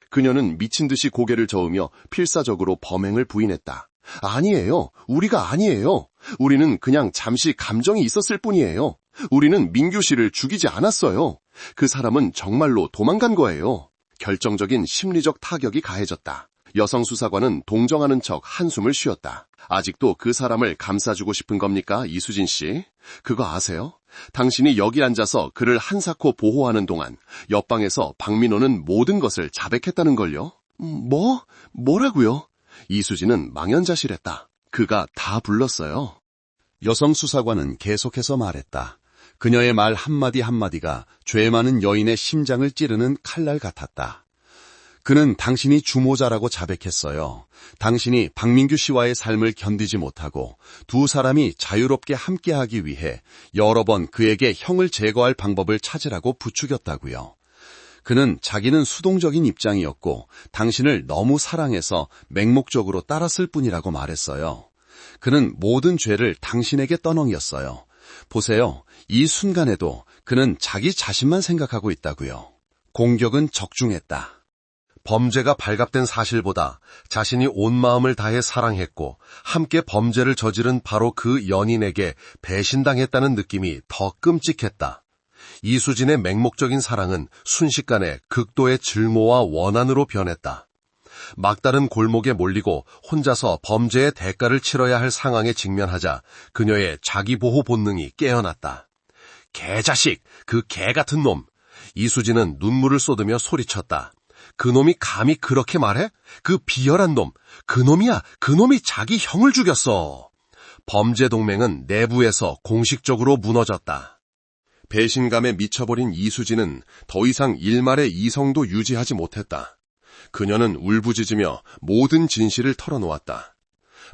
그녀는 미친 듯이 고개를 저으며 필사적으로 범행을 부인했다. 아니에요. 우리가 아니에요. 우리는 그냥 잠시 감정이 있었을 뿐이에요. 우리는 민규 씨를 죽이지 않았어요. 그 사람은 정말로 도망간 거예요. 결정적인 심리적 타격이 가해졌다. 여성 수사관은 동정하는 척 한숨을 쉬었다. 아직도 그 사람을 감싸주고 싶은 겁니까, 이수진 씨? 그거 아세요? 당신이 여기 앉아서 그를 한사코 보호하는 동안 옆방에서 박민호는 모든 것을 자백했다는 걸요? 뭐라고요? 이수진은 망연자실했다. 그가 다 불렀어요. 여성 수사관은 계속해서 말했다. 그녀의 말 한마디 한마디가 죄 많은 여인의 심장을 찌르는 칼날 같았다. 그는 당신이 주모자라고 자백했어요. 당신이 박민규 씨와의 삶을 견디지 못하고 두 사람이 자유롭게 함께하기 위해 여러 번 그에게 형을 제거할 방법을 찾으라고 부추겼다고요. 그는 자기는 수동적인 입장이었고 당신을 너무 사랑해서 맹목적으로 따랐을 뿐이라고 말했어요. 그는 모든 죄를 당신에게 떠넘겼어요. 보세요. 이 순간에도 그는 자기 자신만 생각하고 있다고요. 공격은 적중했다. 범죄가 발각된 사실보다 자신이 온 마음을 다해 사랑했고 함께 범죄를 저지른 바로 그 연인에게 배신당했다는 느낌이 더 끔찍했다. 이수진의 맹목적인 사랑은 순식간에 극도의 증오와 원한으로 변했다. 막다른 골목에 몰리고 혼자서 범죄의 대가를 치러야 할 상황에 직면하자 그녀의 자기보호 본능이 깨어났다. 개자식! 그 개같은 놈! 이수진은 눈물을 쏟으며 소리쳤다. 그놈이 감히 그렇게 말해? 그 비열한 놈! 그놈이야! 그놈이 자기 형을 죽였어! 범죄 동맹은 내부에서 공식적으로 무너졌다. 배신감에 미쳐버린 이수진은 더 이상 일말의 이성도 유지하지 못했다. 그녀는 울부짖으며 모든 진실을 털어놓았다.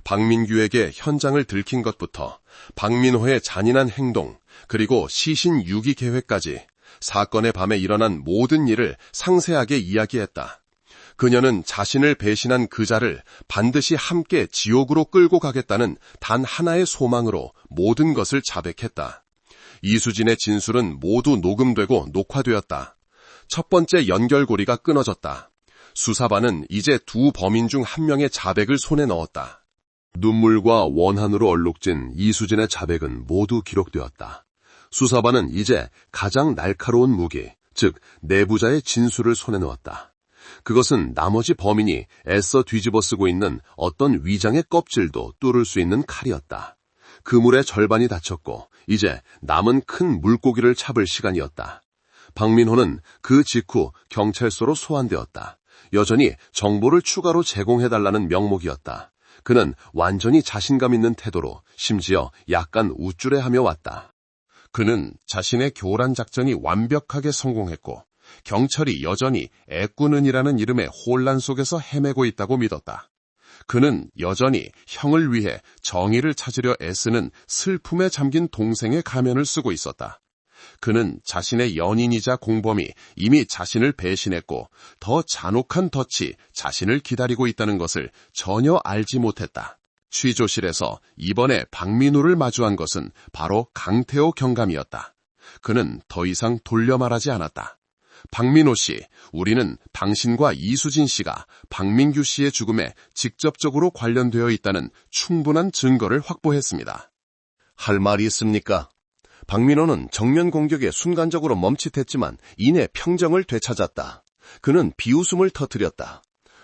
박민규에게 현장을 들킨 것부터 박민호의 잔인한 행동, 그리고 시신 유기 계획까지 사건의 밤에 일어난 모든 일을 상세하게 이야기했다. 그녀는 자신을 배신한 그자를 반드시 함께 지옥으로 끌고 가겠다는 단 하나의 소망으로 모든 것을 자백했다. 이수진의 진술은 모두 녹음되고 녹화되었다. 첫 번째 연결고리가 끊어졌다. 수사반은 이제 두 범인 중 한 명의 자백을 손에 넣었다. 눈물과 원한으로 얼룩진 이수진의 자백은 모두 기록되었다. 수사반은 이제 가장 날카로운 무기, 즉 내부자의 진술을 손에 넣었다. 그것은 나머지 범인이 애써 뒤집어 쓰고 있는 어떤 위장의 껍질도 뚫을 수 있는 칼이었다. 그물의 절반이 닫혔고 이제 남은 큰 물고기를 잡을 시간이었다. 박민호는 그 직후 경찰서로 소환되었다. 여전히 정보를 추가로 제공해달라는 명목이었다. 그는 완전히 자신감 있는 태도로 심지어 약간 우쭐해하며 왔다. 그는 자신의 교란 작전이 완벽하게 성공했고 경찰이 여전히 애꾸는이라는 이름의 혼란 속에서 헤매고 있다고 믿었다. 그는 여전히 형을 위해 정의를 찾으려 애쓰는 슬픔에 잠긴 동생의 가면을 쓰고 있었다. 그는 자신의 연인이자 공범이 이미 자신을 배신했고 더 잔혹한 덫이 자신을 기다리고 있다는 것을 전혀 알지 못했다. 취조실에서 이번에 박민우를 마주한 것은 바로 강태호 경감이었다. 그는 더 이상 돌려 말하지 않았다. 박민호 씨, 우리는 당신과 이수진 씨가 박민규 씨의 죽음에 직접적으로 관련되어 있다는 충분한 증거를 확보했습니다. 할 말이 있습니까? 박민호는 정면 공격에 순간적으로 멈칫했지만 이내 평정을 되찾았다. 그는 비웃음을 터뜨렸다.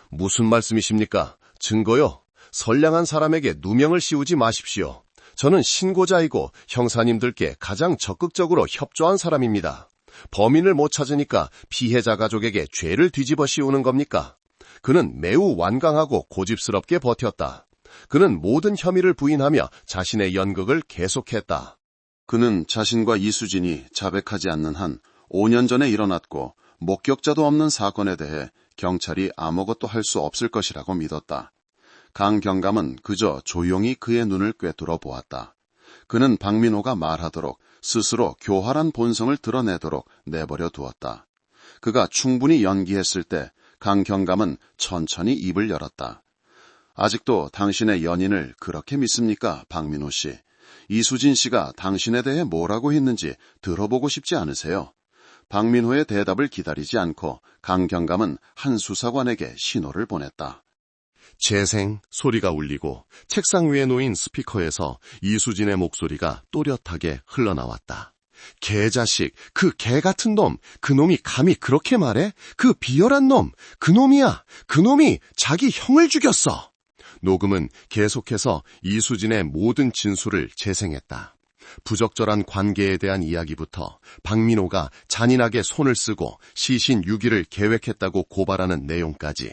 무슨 말씀이십니까? 증거요? 선량한 사람에게 누명을 씌우지 마십시오. 저는 신고자이고 형사님들께 가장 적극적으로 협조한 사람입니다. 범인을 못 찾으니까 피해자 가족에게 죄를 뒤집어 씌우는 겁니까? 그는 매우 완강하고 고집스럽게 버텼다. 그는 모든 혐의를 부인하며 자신의 연극을 계속했다. 그는 자신과 이수진이 자백하지 않는 한 5년 전에 일어났고 목격자도 없는 사건에 대해 경찰이 아무것도 할 수 없을 것이라고 믿었다. 강 경감은 그저 조용히 그의 눈을 꿰뚫어 보았다. 그는 박민호가 말하도록 스스로 교활한 본성을 드러내도록 내버려 두었다. 그가 충분히 연기했을 때 강 경감은 천천히 입을 열었다. 아직도 당신의 연인을 그렇게 믿습니까, 박민호 씨? 이수진 씨가 당신에 대해 뭐라고 했는지 들어보고 싶지 않으세요? 박민호의 대답을 기다리지 않고 강 경감은 한 수사관에게 신호를 보냈다. 재생 소리가 울리고 책상 위에 놓인 스피커에서 이수진의 목소리가 또렷하게 흘러나왔다. 개자식, 그 개 같은 놈, 그놈이 감히 그렇게 말해? 그 비열한 놈, 그놈이야, 그놈이 자기 형을 죽였어. 녹음은 계속해서 이수진의 모든 진술을 재생했다. 부적절한 관계에 대한 이야기부터 박민호가 잔인하게 손을 쓰고 시신 유기를 계획했다고 고발하는 내용까지.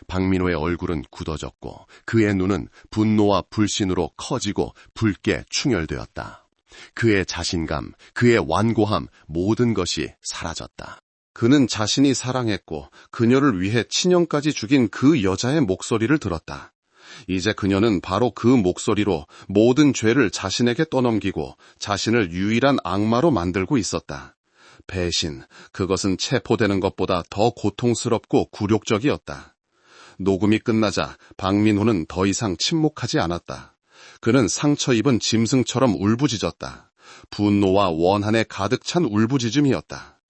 박민호의 얼굴은 굳어졌고 그의 눈은 분노와 불신으로 커지고 붉게 충혈되었다. 그의 자신감, 그의 완고함, 모든 것이 사라졌다. 그는 자신이 사랑했고 그녀를 위해 친형까지 죽인 그 여자의 목소리를 들었다. 이제 그녀는 바로 그 목소리로 모든 죄를 자신에게 떠넘기고 자신을 유일한 악마로 만들고 있었다. 배신, 그것은 체포되는 것보다 더 고통스럽고 굴욕적이었다. 녹음이 끝나자 박민호는 더 이상 침묵하지 않았다. 그는 상처 입은 짐승처럼 울부짖었다. 분노와 원한에 가득 찬 울부짖음이었다.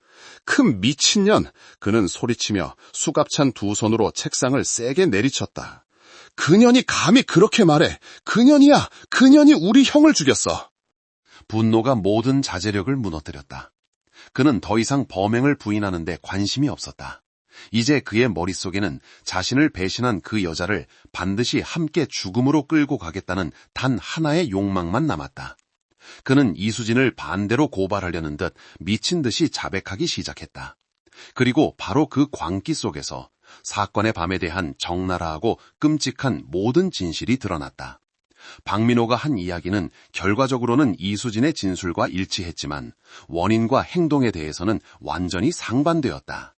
큰 미친년! 그는 소리치며 수갑찬 두 손으로 책상을 세게 내리쳤다. 그년이 감히 그렇게 말해! 그년이야! 그년이 우리 형을 죽였어! 분노가 모든 자제력을 무너뜨렸다. 그는 더 이상 범행을 부인하는데 관심이 없었다. 이제 그의 머릿속에는 자신을 배신한 그 여자를 반드시 함께 죽음으로 끌고 가겠다는 단 하나의 욕망만 남았다. 그는 이수진을 반대로 고발하려는 듯 미친 듯이 자백하기 시작했다. 그리고 바로 그 광기 속에서 사건의 밤에 대한 적나라하고 끔찍한 모든 진실이 드러났다. 박민호가 한 이야기는 결과적으로는 이수진의 진술과 일치했지만 원인과 행동에 대해서는 완전히 상반되었다.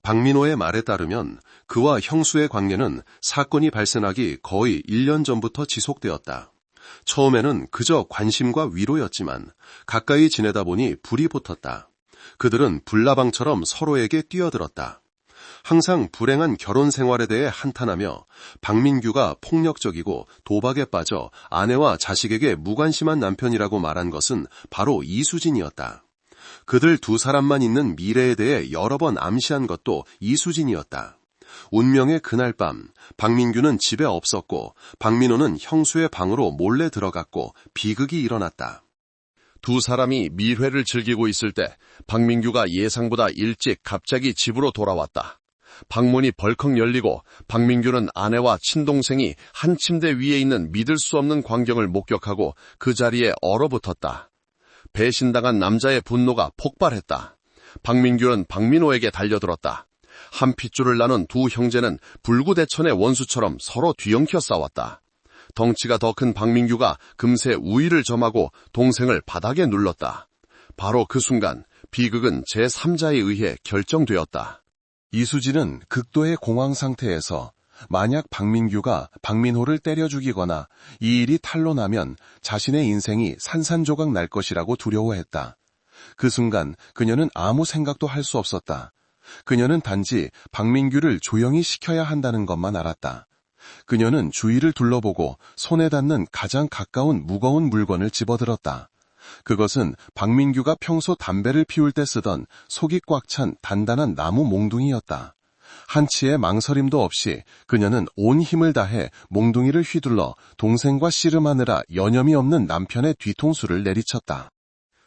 박민호의 말에 따르면 그와 형수의 관계는 사건이 발생하기 거의 1년 전부터 지속되었다. 처음에는 그저 관심과 위로였지만 가까이 지내다 보니 불이 붙었다. 그들은 불나방처럼 서로에게 뛰어들었다. 항상 불행한 결혼 생활에 대해 한탄하며 박민규가 폭력적이고 도박에 빠져 아내와 자식에게 무관심한 남편이라고 말한 것은 바로 이수진이었다. 그들 두 사람만 있는 미래에 대해 여러 번 암시한 것도 이수진이었다. 운명의 그날 밤 박민규는 집에 없었고 박민호는 형수의 방으로 몰래 들어갔고 비극이 일어났다. 두 사람이 밀회를 즐기고 있을 때 박민규가 예상보다 일찍 갑자기 집으로 돌아왔다. 방문이 벌컥 열리고 박민규는 아내와 친동생이 한 침대 위에 있는 믿을 수 없는 광경을 목격하고 그 자리에 얼어붙었다. 배신당한 남자의 분노가 폭발했다. 박민규는 박민호에게 달려들었다. 한 핏줄을 나눈 두 형제는 불구대천의 원수처럼 서로 뒤엉켜 싸웠다. 덩치가 더 큰 박민규가 금세 우위를 점하고 동생을 바닥에 눌렀다. 바로 그 순간 비극은 제3자에 의해 결정되었다. 이수진은 극도의 공황 상태에서 만약 박민규가 박민호를 때려 죽이거나 이 일이 탄로나면 자신의 인생이 산산조각 날 것이라고 두려워했다. 그 순간 그녀는 아무 생각도 할 수 없었다. 그녀는 단지 박민규를 조용히 시켜야 한다는 것만 알았다. 그녀는 주위를 둘러보고 손에 닿는 가장 가까운 무거운 물건을 집어들었다. 그것은 박민규가 평소 담배를 피울 때 쓰던 속이 꽉 찬 단단한 나무 몽둥이였다. 한치의 망설임도 없이 그녀는 온 힘을 다해 몽둥이를 휘둘러 동생과 씨름하느라 여념이 없는 남편의 뒤통수를 내리쳤다.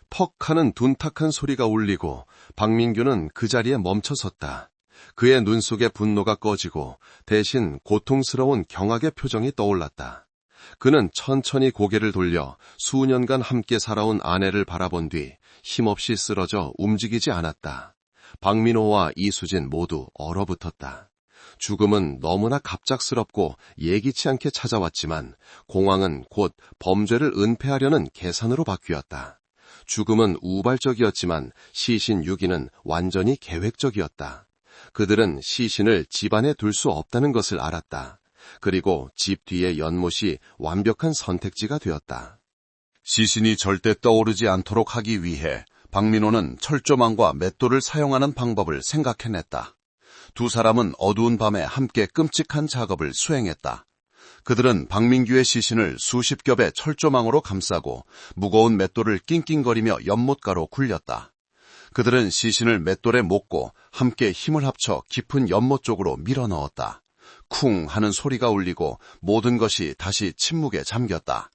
퍽 하는 둔탁한 소리가 울리고 박민규는 그 자리에 멈춰섰다. 그의 눈 속에 분노가 꺼지고 대신 고통스러운 경악의 표정이 떠올랐다. 그는 천천히 고개를 돌려 수년간 함께 살아온 아내를 바라본 뒤 힘없이 쓰러져 움직이지 않았다. 박민호와 이수진 모두 얼어붙었다. 죽음은 너무나 갑작스럽고 예기치 않게 찾아왔지만 공황은 곧 범죄를 은폐하려는 계산으로 바뀌었다. 죽음은 우발적이었지만 시신 유기는 완전히 계획적이었다. 그들은 시신을 집안에 둘 수 없다는 것을 알았다. 그리고 집 뒤의 연못이 완벽한 선택지가 되었다. 시신이 절대 떠오르지 않도록 하기 위해 박민호는 철조망과 맷돌을 사용하는 방법을 생각해냈다. 두 사람은 어두운 밤에 함께 끔찍한 작업을 수행했다. 그들은 박민규의 시신을 수십 겹의 철조망으로 감싸고 무거운 맷돌을 낑낑거리며 연못가로 굴렸다. 그들은 시신을 맷돌에 못고 함께 힘을 합쳐 깊은 연못 쪽으로 밀어넣었다. 쿵 하는 소리가 울리고 모든 것이 다시 침묵에 잠겼다.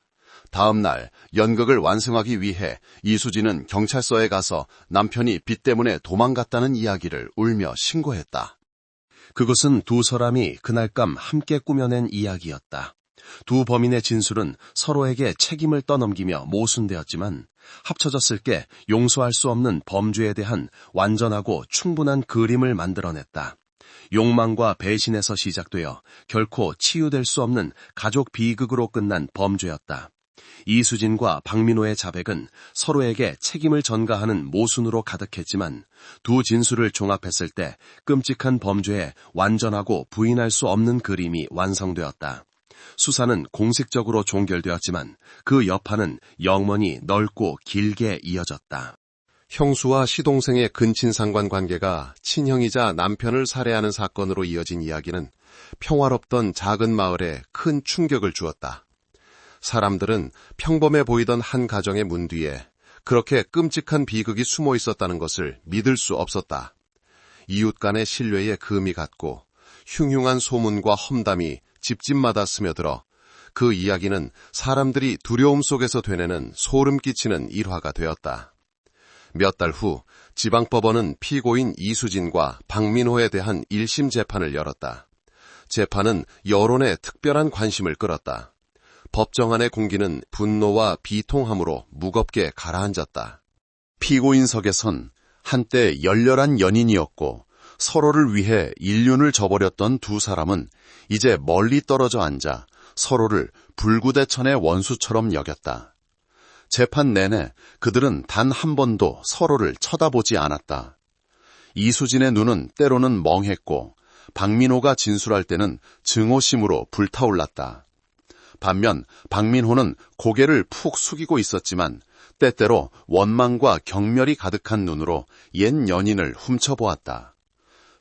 다음 날 연극을 완성하기 위해 이수진은 경찰서에 가서 남편이 빚 때문에 도망갔다는 이야기를 울며 신고했다. 그것은 두 사람이 그날 밤 함께 꾸며낸 이야기였다. 두 범인의 진술은 서로에게 책임을 떠넘기며 모순되었지만 합쳐졌을 때 용서할 수 없는 범죄에 대한 완전하고 충분한 그림을 만들어냈다. 욕망과 배신에서 시작되어 결코 치유될 수 없는 가족 비극으로 끝난 범죄였다. 이수진과 박민호의 자백은 서로에게 책임을 전가하는 모순으로 가득했지만 두 진술을 종합했을 때 끔찍한 범죄에 완전하고 부인할 수 없는 그림이 완성되었다. 수사는 공식적으로 종결되었지만 그 여파는 영원히 넓고 길게 이어졌다. 형수와 시동생의 근친상관 관계가 친형이자 남편을 살해하는 사건으로 이어진 이야기는 평화롭던 작은 마을에 큰 충격을 주었다. 사람들은 평범해 보이던 한 가정의 문 뒤에 그렇게 끔찍한 비극이 숨어 있었다는 것을 믿을 수 없었다. 이웃 간의 신뢰에 금이 갔고 흉흉한 소문과 험담이 집집마다 스며들어 그 이야기는 사람들이 두려움 속에서 되뇌는 소름 끼치는 일화가 되었다. 몇 달 후 지방법원은 피고인 이수진과 박민호에 대한 1심 재판을 열었다. 재판은 여론의 특별한 관심을 끌었다. 법정 안의 공기는 분노와 비통함으로 무겁게 가라앉았다. 피고인석에선 한때 열렬한 연인이었고 서로를 위해 인륜을 저버렸던 두 사람은 이제 멀리 떨어져 앉아 서로를 불구대천의 원수처럼 여겼다. 재판 내내 그들은 단 한 번도 서로를 쳐다보지 않았다. 이수진의 눈은 때로는 멍했고 박민호가 진술할 때는 증오심으로 불타올랐다. 반면 박민호는 고개를 푹 숙이고 있었지만 때때로 원망과 경멸이 가득한 눈으로 옛 연인을 훔쳐보았다.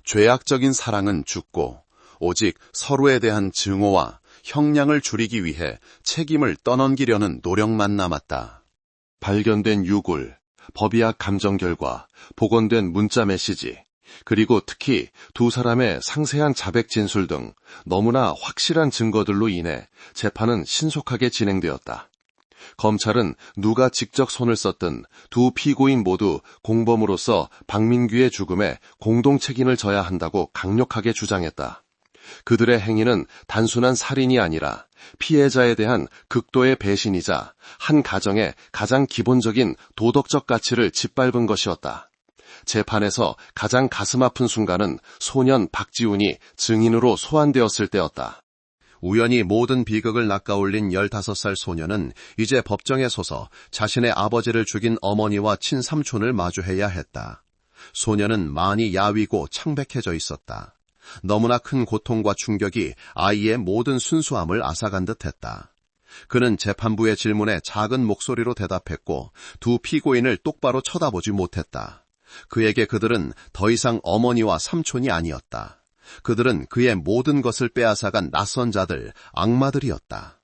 죄악적인 사랑은 죽고 오직 서로에 대한 증오와 형량을 줄이기 위해 책임을 떠넘기려는 노력만 남았다. 발견된 유골, 법의학 감정 결과, 복원된 문자 메시지, 그리고 특히 두 사람의 상세한 자백 진술 등 너무나 확실한 증거들로 인해 재판은 신속하게 진행되었다. 검찰은 누가 직접 손을 썼든 두 피고인 모두 공범으로서 박민규의 죽음에 공동 책임을 져야 한다고 강력하게 주장했다. 그들의 행위는 단순한 살인이 아니라 피해자에 대한 극도의 배신이자 한 가정의 가장 기본적인 도덕적 가치를 짓밟은 것이었다. 재판에서 가장 가슴 아픈 순간은 소년 박지훈이 증인으로 소환되었을 때였다. 우연히 모든 비극을 낚아올린 15살 소년은 이제 법정에 서서 자신의 아버지를 죽인 어머니와 친삼촌을 마주해야 했다. 소년은 많이 야위고 창백해져 있었다. 너무나 큰 고통과 충격이 아이의 모든 순수함을 앗아간 듯했다. 그는 재판부의 질문에 작은 목소리로 대답했고 두 피고인을 똑바로 쳐다보지 못했다. 그에게 그들은 더 이상 어머니와 삼촌이 아니었다. 그들은 그의 모든 것을 빼앗아간 낯선 자들, 악마들이었다.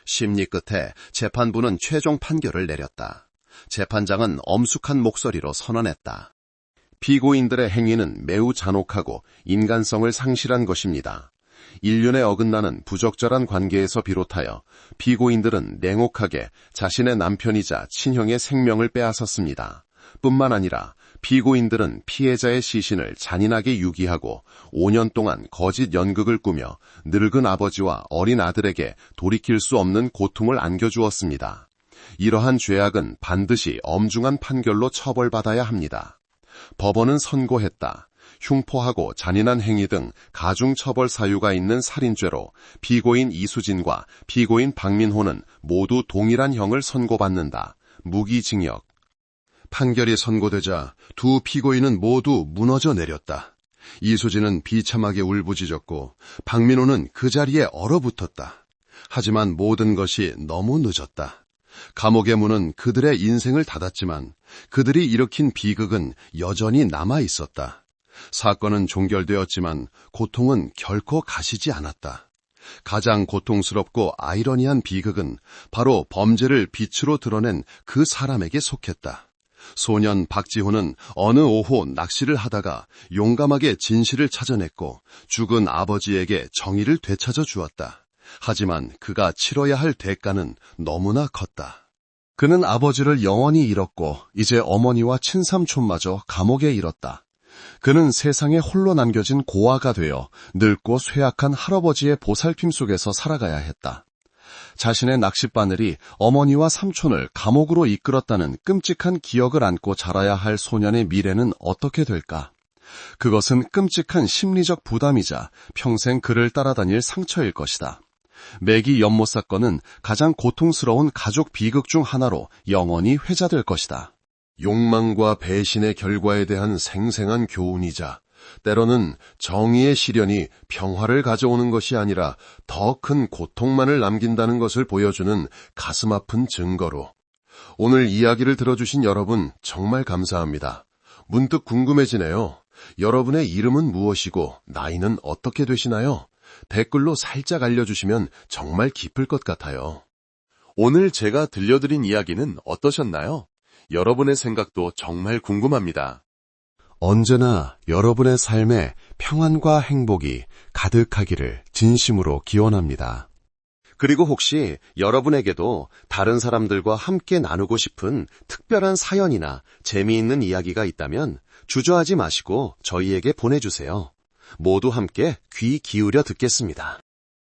심리 끝에 재판부는 최종 판결을 내렸다. 재판장은 엄숙한 목소리로 선언했다. 피고인들의 행위는 매우 잔혹하고 인간성을 상실한 것입니다. 인륜에 어긋나는 부적절한 관계에서 비롯하여 피고인들은 냉혹하게 자신의 남편이자 친형의 생명을 빼앗았습니다. 뿐만 아니라 피고인들은 피해자의 시신을 잔인하게 유기하고 5년 동안 거짓 연극을 꾸며 늙은 아버지와 어린 아들에게 돌이킬 수 없는 고통을 안겨주었습니다. 이러한 죄악은 반드시 엄중한 판결로 처벌받아야 합니다. 법원은 선고했다. 흉포하고 잔인한 행위 등 가중처벌 사유가 있는 살인죄로 피고인 이수진과 피고인 박민호는 모두 동일한 형을 선고받는다. 무기징역. 판결이 선고되자 두 피고인은 모두 무너져 내렸다. 이수진은 비참하게 울부짖었고 박민호는 그 자리에 얼어붙었다. 하지만 모든 것이 너무 늦었다. 감옥의 문은 그들의 인생을 닫았지만 그들이 일으킨 비극은 여전히 남아 있었다. 사건은 종결되었지만 고통은 결코 가시지 않았다. 가장 고통스럽고 아이러니한 비극은 바로 범죄를 빛으로 드러낸 그 사람에게 속했다. 소년 박지훈은 어느 오후 낚시를 하다가 용감하게 진실을 찾아냈고 죽은 아버지에게 정의를 되찾아 주었다. 하지만 그가 치러야 할 대가는 너무나 컸다. 그는 아버지를 영원히 잃었고 이제 어머니와 친삼촌마저 감옥에 잃었다. 그는 세상에 홀로 남겨진 고아가 되어 늙고 쇠약한 할아버지의 보살핌 속에서 살아가야 했다. 자신의 낚싯바늘이 어머니와 삼촌을 감옥으로 이끌었다는 끔찍한 기억을 안고 자라야 할 소년의 미래는 어떻게 될까? 그것은 끔찍한 심리적 부담이자 평생 그를 따라다닐 상처일 것이다. 매기 연못 사건은 가장 고통스러운 가족 비극 중 하나로 영원히 회자될 것이다. 욕망과 배신의 결과에 대한 생생한 교훈이자 때로는 정의의 시련이 평화를 가져오는 것이 아니라 더 큰 고통만을 남긴다는 것을 보여주는 가슴 아픈 증거로 오늘 이야기를 들어주신 여러분 정말 감사합니다. 문득 궁금해지네요. 여러분의 이름은 무엇이고 나이는 어떻게 되시나요? 댓글로 살짝 알려주시면 정말 기쁠 것 같아요. 오늘 제가 들려드린 이야기는 어떠셨나요? 여러분의 생각도 정말 궁금합니다. 언제나 여러분의 삶에 평안과 행복이 가득하기를 진심으로 기원합니다. 그리고 혹시 여러분에게도 다른 사람들과 함께 나누고 싶은 특별한 사연이나 재미있는 이야기가 있다면 주저하지 마시고 저희에게 보내주세요. 모두 함께 귀 기울여 듣겠습니다.